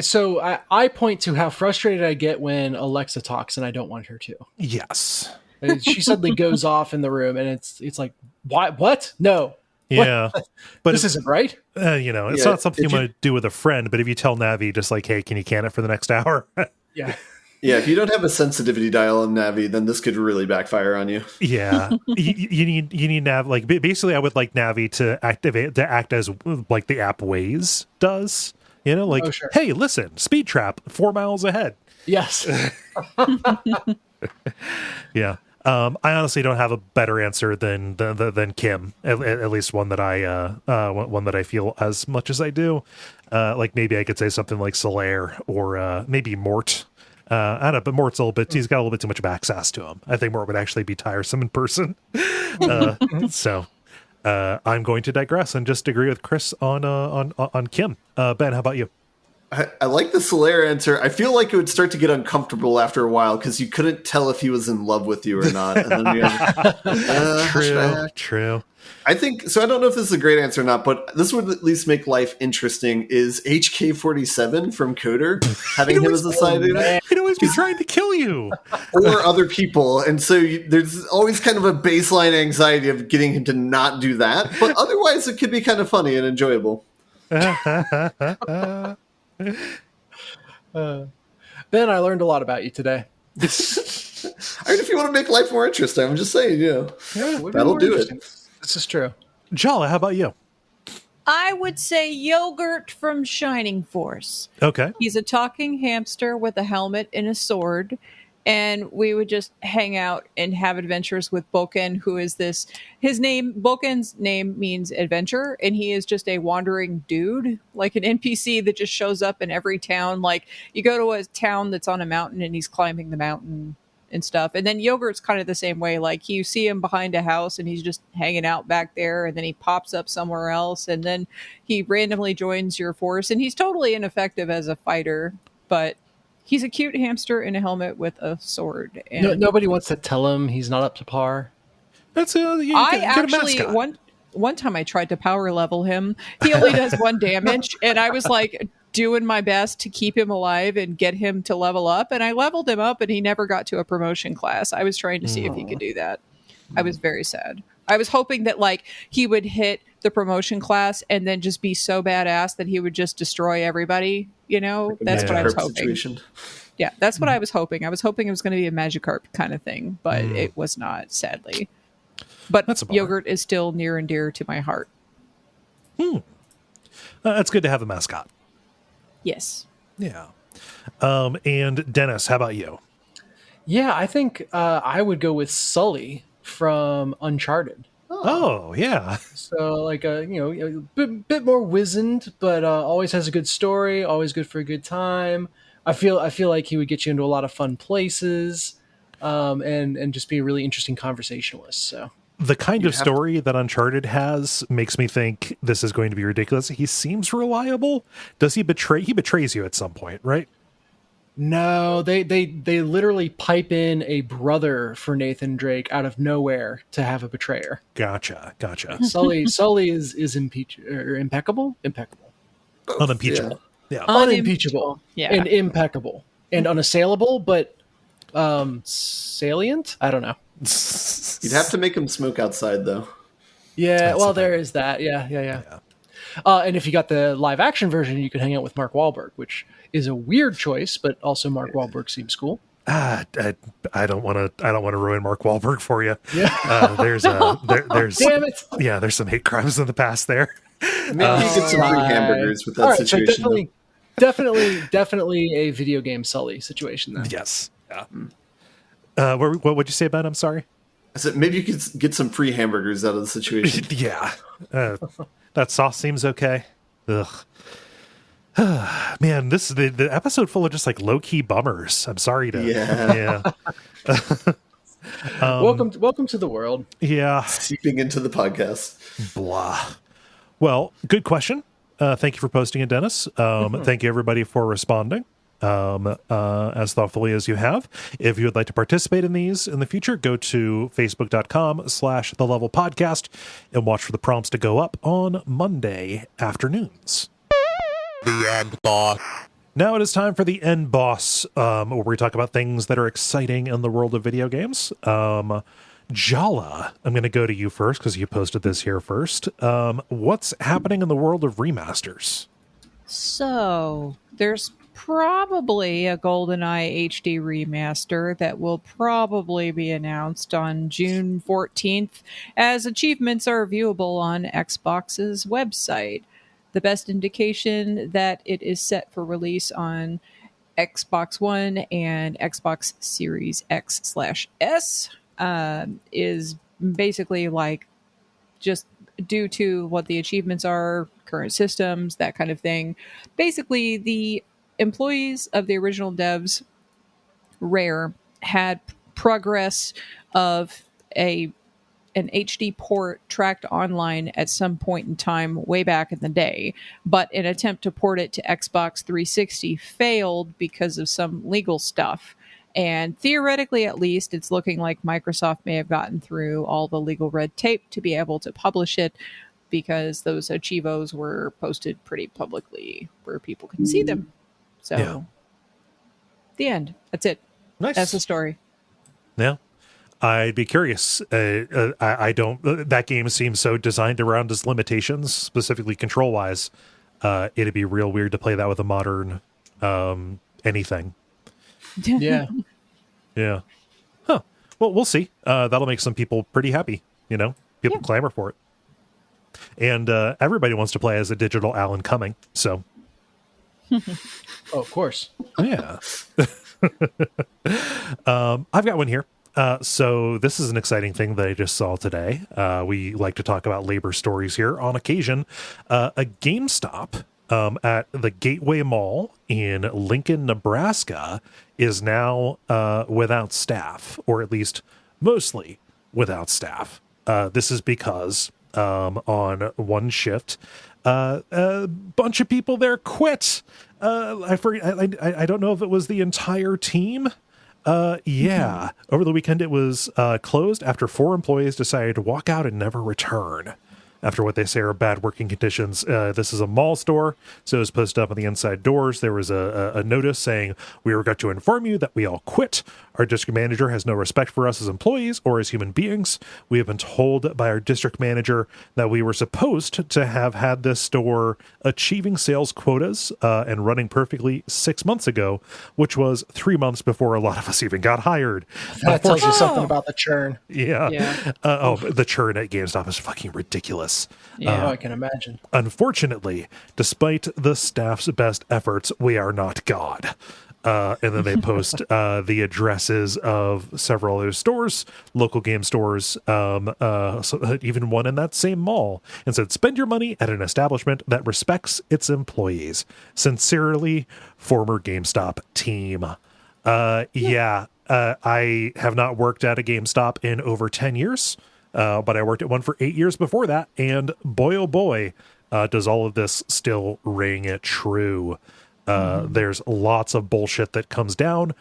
Speaker 2: So I point to how frustrated I get when Alexa talks and I don't want her to.
Speaker 1: Yes.
Speaker 2: She suddenly goes off in the room and it's like, what? No.
Speaker 1: Yeah.
Speaker 2: What?
Speaker 1: But
Speaker 2: this isn't right.
Speaker 1: It's not something you want to do with a friend, but if you tell Navi just like, hey, can you can it for the next hour?
Speaker 2: Yeah.
Speaker 4: Yeah, if you don't have a sensitivity dial on Navi, then this could really backfire on you.
Speaker 1: Yeah, you need Navi. Like basically, I would like Navi to act as like the app Waze does. Sure. Hey, listen, speed trap 4 miles ahead.
Speaker 2: Yes.
Speaker 1: Yeah. I honestly don't have a better answer than Kim. At least one that I feel as much as I do. Like maybe I could say something like Solaire or maybe Mort. I don't know, but Mort's he's got a little bit too much backsass to him. I think Mort would actually be tiresome in person. So I'm going to digress and just agree with Chris on Kim. Ben, how about you?
Speaker 4: I like the Solaire answer. I feel like it would start to get uncomfortable after a while because you couldn't tell if he was in love with you or not. And then
Speaker 1: True.
Speaker 4: I think so. I don't know if this is a great answer or not, but this would at least make life interesting. Is HK-47 from Coder having him as a side agent?
Speaker 1: He'd always be trying to kill you
Speaker 4: or other people, and so there's always kind of a baseline anxiety of getting him to not do that. But otherwise, it could be kind of funny and enjoyable.
Speaker 2: Ben, I learned a lot about you today.
Speaker 4: I mean, if you want to make life more interesting, I'm just saying, that'll do it.
Speaker 2: This is true.
Speaker 1: Jala, how about you?
Speaker 3: I would say Yogurt from Shining Force.
Speaker 1: Okay.
Speaker 3: He's a talking hamster with a helmet and a sword. And we would just hang out and have adventures with Boken, who is Boken's name means adventure, and he is just a wandering dude, like an NPC that just shows up in every town. Like, you go to a town that's on a mountain and he's climbing the mountain and stuff. And then Yogurt's kind of the same way. Like, you see him behind a house and he's just hanging out back there, and then he pops up somewhere else, and then he randomly joins your force, and he's totally ineffective as a fighter, but he's a cute hamster in a helmet with a sword. And
Speaker 2: nobody wants to tell him he's not up to par.
Speaker 3: One time I tried to power level him. He only does 1 damage, and I was like doing my best to keep him alive and get him to level up. And I leveled him up, and he never got to a promotion class. I was trying to see if he could do that. I was very sad. I was hoping that he would hit the promotion class and then just be so badass that he would just destroy everybody. That's what I was hoping. Situation. Yeah, that's what I was hoping. I was hoping it was going to be a Magikarp kind of thing, but it was not, sadly. But Yogurt is still near and dear to my heart.
Speaker 1: That's good to have a mascot.
Speaker 3: Yes.
Speaker 1: Yeah. And Dennis, how about you?
Speaker 2: Yeah, I think I would go with Sully from Uncharted.
Speaker 1: Oh yeah.
Speaker 2: So a bit more wizened, but always has a good story, always good for a good time. I feel like he would get you into a lot of fun places, and just be a really interesting conversationalist. So
Speaker 1: the kind of story that Uncharted has makes me think this is going to be ridiculous. He seems reliable. Does he betray? He betrays you at some point, right?
Speaker 2: No, they literally pipe in a brother for Nathan Drake out of nowhere to have a betrayer.
Speaker 1: Gotcha.
Speaker 2: Sully is impeccable.
Speaker 1: Unimpeachable. Yeah.
Speaker 2: Unimpeachable.
Speaker 3: Yeah.
Speaker 2: And impeccable. And unassailable, but salient? I don't know.
Speaker 4: You'd have to make him smoke outside, though.
Speaker 2: Yeah, there is that. Yeah. And if you got the live action version, you could hang out with Mark Wahlberg, which is a weird choice, but also Mark Wahlberg seems cool.
Speaker 1: I don't want to ruin Mark Wahlberg for you.
Speaker 2: Yeah.
Speaker 1: There's
Speaker 2: damn it.
Speaker 1: Yeah, there's some hate crimes in the past there.
Speaker 4: Maybe you get some free hamburgers with that situation.
Speaker 2: So definitely a video game Sully situation then.
Speaker 1: Yes. Yeah. What would you say, Ben? I'm sorry.
Speaker 4: I said maybe you could get some free hamburgers out of the situation.
Speaker 1: Yeah. That sauce seems okay. Ugh. Man, this is the episode full of just like low key bummers. I'm sorry to. Yeah.
Speaker 2: Welcome to the world.
Speaker 1: Yeah.
Speaker 4: Seeping into the podcast.
Speaker 1: Blah. Well, good question. Thank you for posting it, Dennis. Thank you, everybody, for responding as thoughtfully as you have. If you would like to participate in these in the future, go to facebook.com/thelevelpodcast and watch for the prompts to go up on Monday afternoons.
Speaker 5: The end boss.
Speaker 1: Now it is time for the end boss, where we talk about things that are exciting in the world of video games. Jala, I'm going to go to you first because you posted this here first. What's happening in the world of remasters?
Speaker 3: So there's probably a GoldenEye HD remaster that will probably be announced on June 14th, as achievements are viewable on Xbox's website. The best indication that it is set for release on Xbox One and Xbox Series X/S is basically like just due to what the achievements are, current systems, that kind of thing. Basically, the employees of the original devs, Rare, had progress of an HD port tracked online at some point in time way back in the day, but an attempt to port it to Xbox 360 failed because of some legal stuff. And theoretically, at least, it's looking like Microsoft may have gotten through all the legal red tape to be able to publish it, because those achievos were posted pretty publicly where people can see them. So, The end. That's it.
Speaker 1: Nice.
Speaker 3: That's the story.
Speaker 1: Yeah. I'd be curious. I don't. That game seems so designed around its limitations, specifically control-wise. It'd be real weird to play that with a modern anything.
Speaker 2: Yeah.
Speaker 1: Yeah. Huh. Well, we'll see. That'll make some people pretty happy. People clamor for it, and everybody wants to play as a digital Alan Cumming. So.
Speaker 2: Oh, of course.
Speaker 1: Yeah. I've got one here. So this is an exciting thing that I just saw today. We like to talk about labor stories here on occasion. A GameStop at the Gateway Mall in Lincoln, Nebraska is now without staff, or at least mostly without staff. This is because on one shift, a bunch of people there quit. I don't know if it was the entire team. Over the weekend it was closed after 4 employees decided to walk out and never return after what they say are bad working conditions. This is a mall store, so it was posted up on the inside doors. There was a notice saying, "We regret to inform you that we all quit. Our district manager has no respect for us as employees or as human beings. We have been told by our district manager that we were supposed to have had this store achieving sales quotas and running perfectly 6 months ago, which was 3 months before a lot of us even got hired."
Speaker 2: That tells you something about the churn.
Speaker 1: Yeah. The churn at GameStop is fucking ridiculous.
Speaker 2: Yeah, I can imagine.
Speaker 1: Unfortunately, despite the staff's best efforts, we are not God. And then they post the addresses of several other stores, local game stores, so even one in that same mall, and said, "Spend your money at an establishment that respects its employees. Sincerely, former GameStop team." I have not worked at a GameStop in over 10 years. But I worked at one for 8 years before that, and boy, oh boy, does all of this still ring true. There's lots of bullshit that comes down,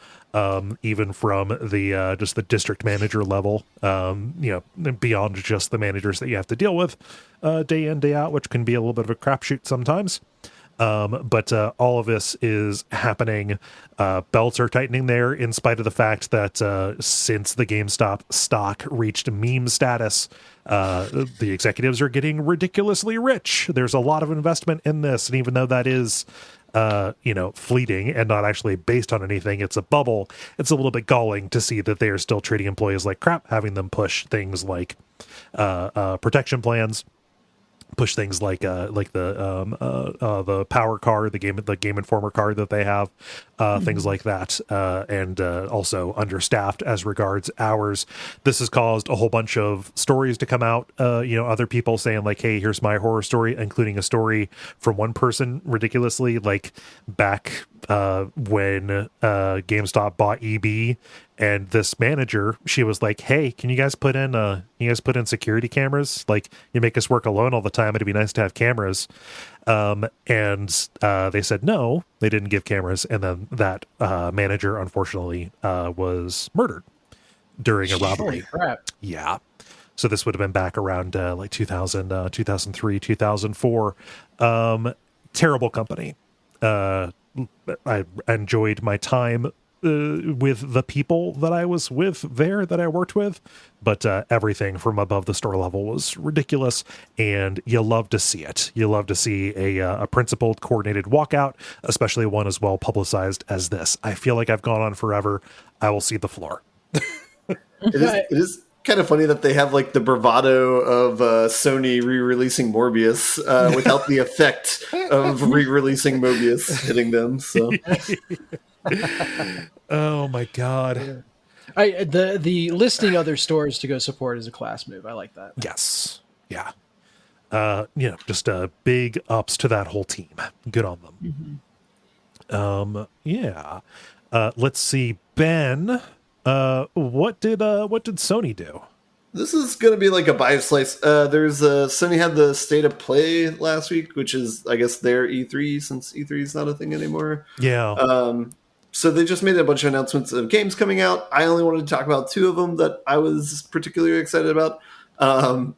Speaker 1: even from the just the district manager level, beyond just the managers that you have to deal with day in, day out, which can be a little bit of a crapshoot sometimes. But all of this is happening. Belts are tightening there, in spite of the fact that since the GameStop stock reached meme status, the executives are getting ridiculously rich. There's a lot of investment in this, and even though that is fleeting and not actually based on anything, it's a bubble. It's a little bit galling to see that they are still treating employees like crap, having them push things like protection plans, push things like the power card, the Game Informer card that they have, things like that, and also understaffed as regards hours. This has caused a whole bunch of stories to come out. Other people saying like, "Hey, here's my horror story," including a story from one person ridiculously like back when GameStop bought EB. And this manager, she was like, "Hey, can you guys put in security cameras? Like, you make us work alone all the time. It'd be nice to have cameras." And they said no, they didn't give cameras. And then that manager, unfortunately, was murdered during a robbery.
Speaker 2: Holy crap.
Speaker 1: Yeah. So this would have been back around like 2003, 2004. Terrible company. I enjoyed my time with the people that I was with there, that I worked with, but everything from above the store level was ridiculous, and you love to see it. You love to see a principled, coordinated walkout, especially one as well publicized as this. I feel like I've gone on forever. I will see the floor.
Speaker 4: It is kind of funny that they have like the bravado of Sony re-releasing Morbius without the effect of re-releasing Mobius hitting them. So.
Speaker 1: Oh my god!
Speaker 2: The listing other stores to go support is a class move. I like that.
Speaker 1: Yes, yeah. Just big ups to that whole team. Good on them. Mm-hmm. Yeah. Let's see, Ben. What did Sony do?
Speaker 4: This is going to be like a bias slice. Sony had the State of Play last week, which is, I guess, their E3, since E3 is not a thing anymore.
Speaker 1: Yeah.
Speaker 4: So they just made a bunch of announcements of games coming out. I only wanted to talk about two of them that I was particularly excited about.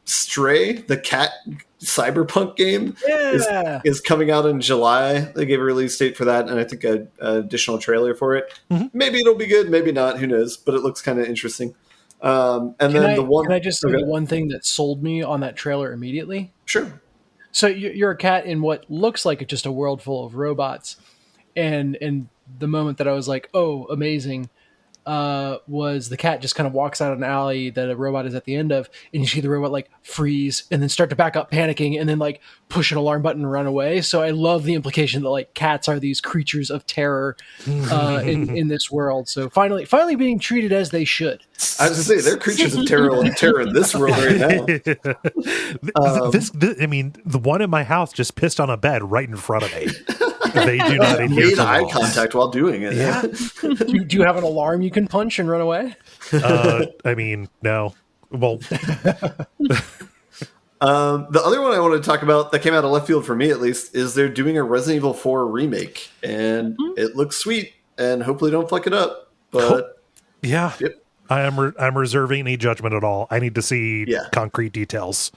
Speaker 4: Stray, the cat cyberpunk game, is coming out in July. They gave a release date for that, and I think an additional trailer for it. Mm-hmm. Maybe it'll be good, maybe not. Who knows? But it looks kind of interesting. Can
Speaker 2: I just say the one thing that sold me on that trailer immediately?
Speaker 4: Sure.
Speaker 2: So you're a cat in what looks like just a world full of robots, and the moment that I was like, "Oh, amazing," was the cat just kind of walks out of an alley that a robot is at the end of, and you see the robot like freeze and then start to back up, panicking, and then like push an alarm button and run away. So I love the implication that like cats are these creatures of terror in this world. So finally being treated as they should.
Speaker 4: I was going to say they're creatures of terror in this world right now.
Speaker 1: I mean, the one in my house just pissed on a bed right in front of me. They do not adhere
Speaker 4: made
Speaker 1: to
Speaker 4: eye
Speaker 1: laws.
Speaker 4: contact while doing it.
Speaker 1: Yeah.
Speaker 2: Do you have an alarm you can punch and run away?
Speaker 1: I mean, no. Well,
Speaker 4: the other one I want to talk about that came out of left field for me, at least, is they're doing a Resident Evil 4 remake, and it looks sweet, and hopefully don't fuck it up. But
Speaker 1: yeah,
Speaker 4: yep.
Speaker 1: I'm reserving any judgment at all. I need to see concrete details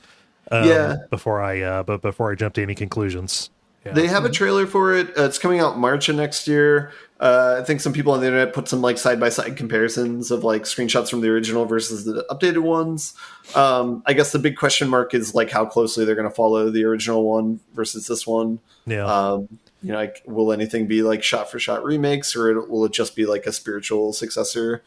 Speaker 1: before I jump to any conclusions. Yeah.
Speaker 4: They have a trailer for it. It's coming out March of next year. I think some people on the internet put some like side-by-side comparisons of like screenshots from the original versus the updated ones. I guess the big question mark is like how closely they're going to follow the original one versus this one.
Speaker 1: Yeah.
Speaker 4: Like, will anything be like shot-for-shot remakes, or will it just be like a spiritual successor?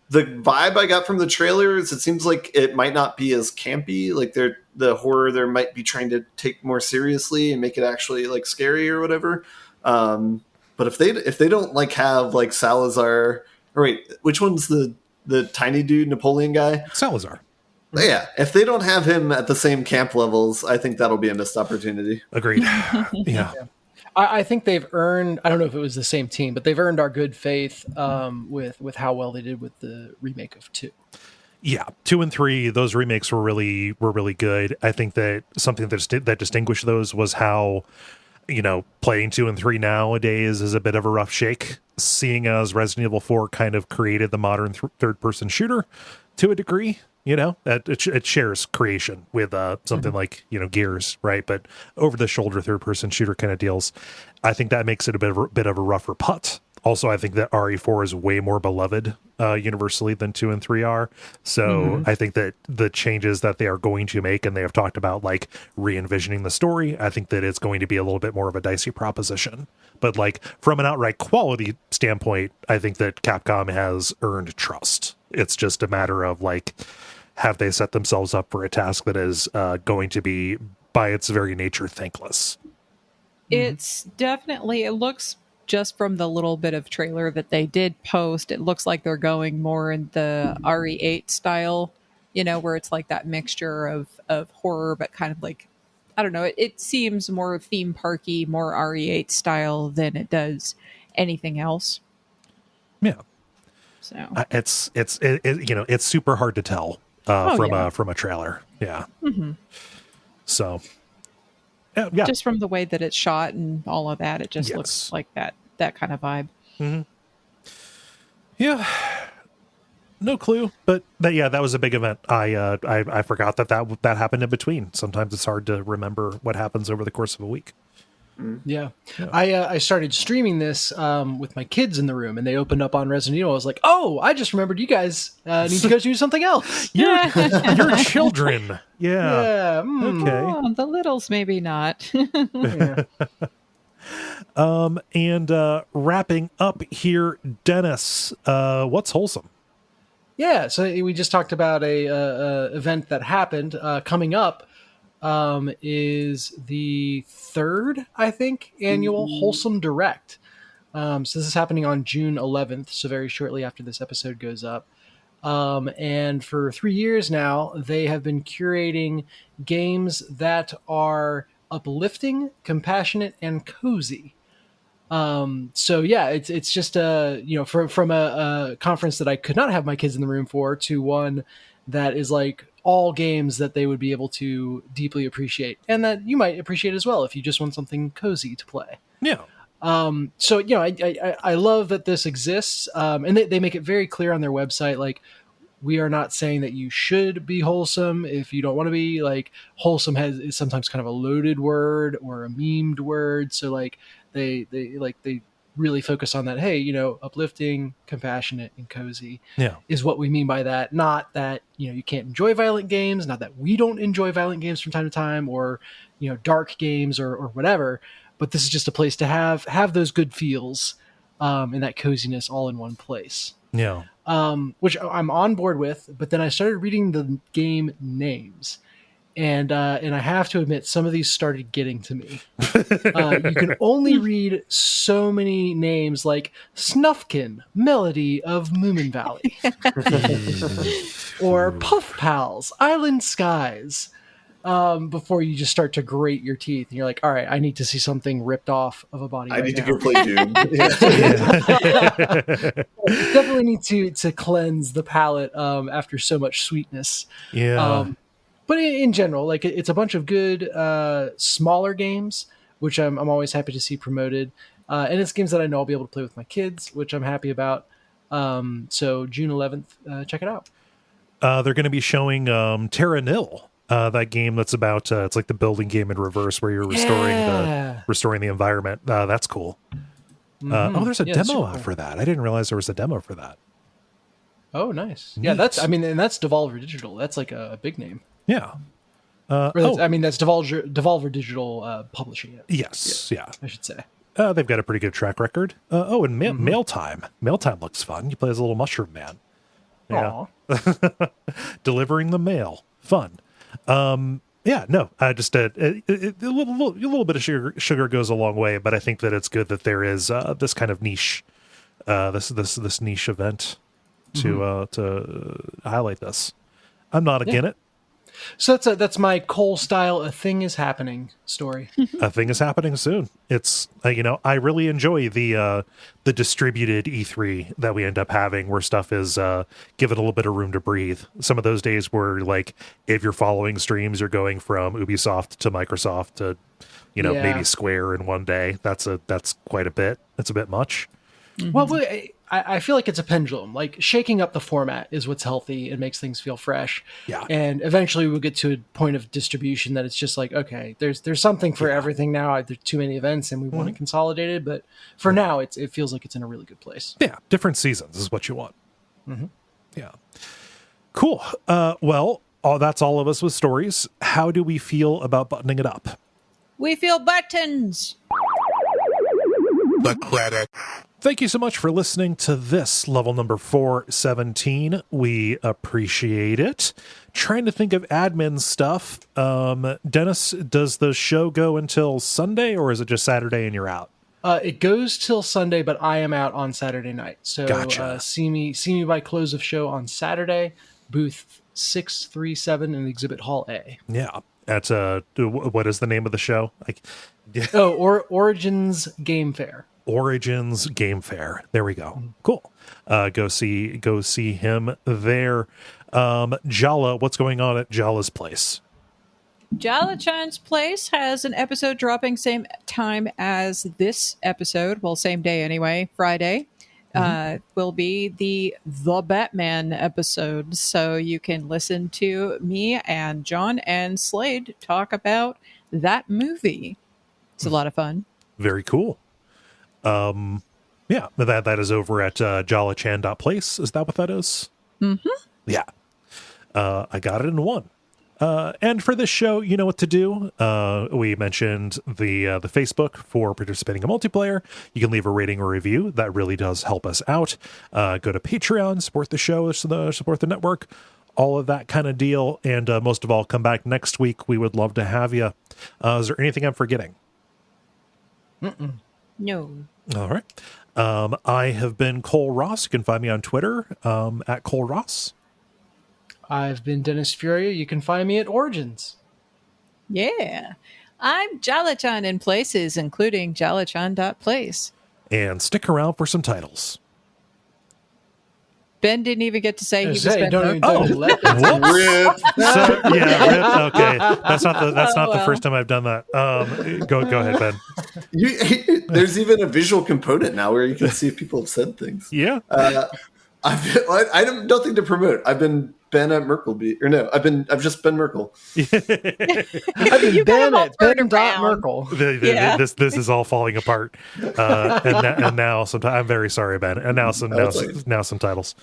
Speaker 4: The vibe I got from the trailer is it seems like it might not be as campy. Like the horror there might be trying to take more seriously and make it actually like scary or whatever. But if they don't like have like Salazar, or wait, which one's the tiny dude Napoleon guy?
Speaker 1: Salazar.
Speaker 4: Yeah, if they don't have him at the same camp levels, I think that'll be a missed opportunity.
Speaker 1: Agreed. Yeah.
Speaker 2: I think they've earned, I don't know if it was the same team, but they've earned our good faith with how well they did with the remake of 2.
Speaker 1: Yeah, 2 and 3, those remakes were really good. I think that something that distinguished those was how, playing 2 and 3 nowadays is a bit of a rough shake, seeing as Resident Evil 4 kind of created the modern third-person shooter to a degree. That it shares creation with something like Gears, right? But over the shoulder third-person shooter kind of deals. I think that makes it a bit of a rougher putt. Also, I think that RE4 is way more beloved universally than 2 and 3 are. So I think that the changes that they are going to make, and they have talked about like re-envisioning the story, I think that it's going to be a little bit more of a dicey proposition. But like from an outright quality standpoint, I think that Capcom has earned trust. It's just a matter of like, have they set themselves up for a task that is going to be by its very nature thankless.
Speaker 3: It's definitely, it looks, just from the little bit of trailer that they did post, it looks like they're going more in the RE8 style, where it's like that mixture of horror, but kind of like, I don't know, it seems more theme parky, more RE8 style than it does anything else.
Speaker 1: Yeah.
Speaker 3: So
Speaker 1: it's super hard to tell from a trailer. Yeah.
Speaker 3: Mm-hmm.
Speaker 1: So
Speaker 3: yeah, just from the way that it's shot and all of that, it just looks like that kind of vibe.
Speaker 1: Mm-hmm. Yeah. No clue, but that was a big event. I forgot that happened in between. Sometimes it's hard to remember what happens over the course of a week.
Speaker 2: Yeah. I started streaming this with my kids in the room, and they opened up on Resident Evil. I was like, oh, I just remembered you guys need to go do something else.
Speaker 1: Your children. Yeah.
Speaker 2: Okay.
Speaker 3: Oh, the littles maybe not.
Speaker 2: Yeah.
Speaker 1: And wrapping up here, Dennis, what's Wholesome?
Speaker 2: Yeah, so we just talked about a event that happened. Coming up is the third, I think, annual Wholesome Direct. So this is happening on June 11th, so very shortly after this episode goes up. And for 3 years now, they have been curating games that are uplifting, compassionate, and cozy. So yeah, it's just from a conference that I could not have my kids in the room for, to one that is like all games that they would be able to deeply appreciate, and that you might appreciate as well if you just want something cozy to play.
Speaker 1: Yeah.
Speaker 2: So I love that this exists, and they make it very clear on their website, like, we are not saying that you should be wholesome if you don't want to be. Like, wholesome is sometimes kind of a loaded word or a memed word. So like they really focus on that. Hey, uplifting, compassionate, and cozy is what we mean by that. Not that, you can't enjoy violent games, not that we don't enjoy violent games from time to time, or, dark games or whatever. But this is just a place to have those good feels and that coziness all in one place.
Speaker 1: Yeah.
Speaker 2: Which I'm on board with, but then I started reading the game names, and I have to admit, some of these started getting to me. You can only read so many names, like Snufkin, Melody of Moomin Valley, or Puff Pals, Island Skies, before you just start to grate your teeth, and you're like, all right, I need to see something ripped off of a body.
Speaker 4: I need to go play Doom.
Speaker 2: Definitely need to cleanse the palate after so much sweetness.
Speaker 1: Yeah.
Speaker 2: But in general, like, it's a bunch of good smaller games, which I'm always happy to see promoted, and it's games that I know I'll be able to play with my kids, which I'm happy about. So June 11th, check it out.
Speaker 1: They're going to be showing Terra Nil. That game that's about it's like the building game in reverse, where you're restoring the environment. That's cool. Mm-hmm. There's a demo out for that. I didn't realize there was a demo for that.
Speaker 2: Oh, nice. Neat. Yeah, that's Devolver Digital. That's like a big name.
Speaker 1: Yeah.
Speaker 2: That's Devolver Digital publishing it.
Speaker 1: Yes. Yeah.
Speaker 2: I should say.
Speaker 1: They've got a pretty good track record. And Mail Time. Mail Time looks fun. You play as a little mushroom man. Yeah. Delivering the mail. Fun. Just a little bit of sugar goes a long way, but I think that it's good that there is this kind of niche, this niche event to highlight this. I'm not against it.
Speaker 2: So that's my Kole style "a thing is happening" story.
Speaker 1: A thing is happening soon. It's I really enjoy the distributed E3 that we end up having, where stuff is given a little bit of room to breathe. Some of those days where, like, if you're following streams, you're going from Ubisoft to Microsoft to maybe Square in one day. That's quite a bit. It's a bit much.
Speaker 2: Mm-hmm. Well, I feel like it's a pendulum. Like, shaking up the format is what's healthy and makes things feel fresh.
Speaker 1: Yeah.
Speaker 2: And eventually we'll get to a point of distribution that it's just like, okay, there's something for everything now. There's too many events and we want it consolidated. But for now, it feels like it's in a really good place.
Speaker 1: Yeah. Different seasons is what you want.
Speaker 2: Mm-hmm.
Speaker 1: Yeah. Cool. That's all of us with stories. How do we feel about buttoning it up?
Speaker 3: We feel buttons.
Speaker 5: The credits.
Speaker 1: Thank you so much for listening to this level number 417. We appreciate it. Trying to think of admin stuff. Dennis, does the show go until Sunday, or is it just Saturday and you're out?
Speaker 2: It goes till Sunday, but I am out on Saturday night. So
Speaker 1: Gotcha.
Speaker 2: See me by close of show on Saturday, booth 637 in Exhibit Hall A.
Speaker 1: Yeah. That's what is the name of the show?
Speaker 2: Origins Game Fair.
Speaker 1: Origins Game Fair. There we go. Cool. Go see him there. Jala, what's going on at Jala's place?
Speaker 3: Jala-chan's place has an episode dropping same time as this episode. Well, same day anyway, Friday. Will be the Batman episode. So you can listen to me and John and Slade talk about that movie. It's a lot of fun.
Speaker 1: Very cool. Yeah, that is over at jalachan.place. Is that what that is?
Speaker 3: Mm-hmm.
Speaker 1: Yeah. I got it in one. And for this show, you know what to do. We mentioned the Facebook for participating in multiplayer. You can leave a rating or review. That really does help us out. Go to Patreon, support the show, support the network, all of that kind of deal. And most of all, come back next week. We would love to have you. Is there anything I'm forgetting?
Speaker 3: No.
Speaker 1: All right. I have been Kole Ross. You can find me on Twitter at Kole Ross.
Speaker 2: I've been Dennis Furia. You can find me at Origins.
Speaker 3: Yeah. I'm Jala-chan in places, including jalachan.place.
Speaker 1: And stick around for some titles.
Speaker 3: Ben didn't even get to say he was Ben.
Speaker 1: Rip. So, yeah, rip. Okay, that's not the first time I've done that. Go ahead, Ben.
Speaker 4: There's even a visual component now where you can see if people have said things.
Speaker 1: Yeah.
Speaker 4: I have nothing to promote. I've been Ben at Merkleby, or no, I've just been Merkel.
Speaker 2: I've been Ben at Ben.Merkel.
Speaker 1: This is all falling apart. And now I'm very sorry, Ben. And now some titles.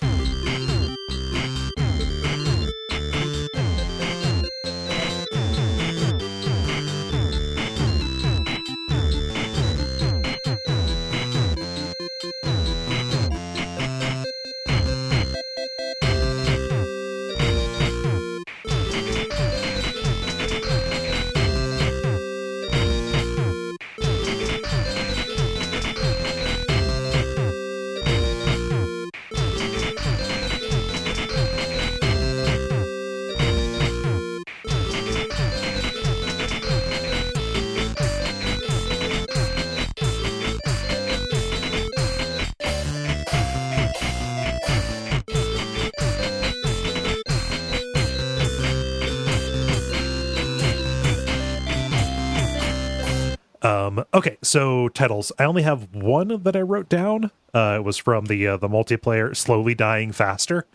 Speaker 1: Okay, so titles. I only have one that I wrote down. It was from the multiplayer, Slowly Dying Faster.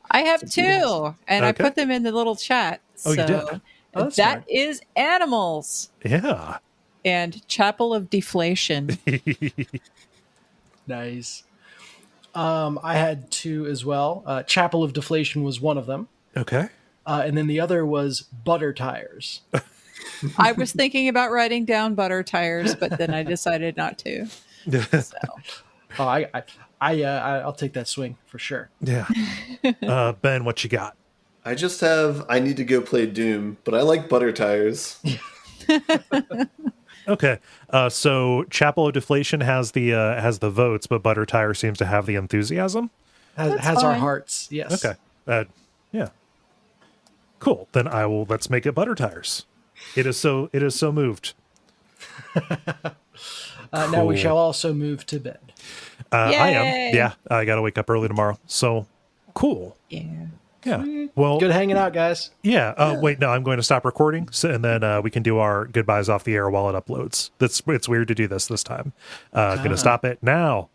Speaker 3: I have two, and I put them in the little chat.
Speaker 1: Oh, you did?
Speaker 2: Oh,
Speaker 3: that is Animals.
Speaker 1: Yeah.
Speaker 3: And Chapel of Deflation.
Speaker 2: Nice. I had two as well. Chapel of Deflation was one of them.
Speaker 1: Okay.
Speaker 2: And then the other was Butter Tires.
Speaker 3: I was thinking about writing down Butter Tires, but then I decided not to. So.
Speaker 2: I'll take that swing for sure.
Speaker 1: Yeah. Ben, what you got?
Speaker 4: I just have I need to go play Doom, but I like Butter Tires.
Speaker 1: Okay. So Chapel of Deflation has the votes, but Butter Tire seems to have the enthusiasm.
Speaker 2: Has our hearts. Yes.
Speaker 1: Okay. Yeah. Cool. Then let's make it Butter Tires. It is so moved.
Speaker 2: Now we shall also move to bed.
Speaker 1: I am. Yeah. I got to wake up early tomorrow. So cool. Yeah. Well,
Speaker 2: good hanging out, guys.
Speaker 1: Yeah. Wait, no, I'm going to stop recording, and then we can do our goodbyes off the air while it uploads. It's weird to do this time. Going to stop it now.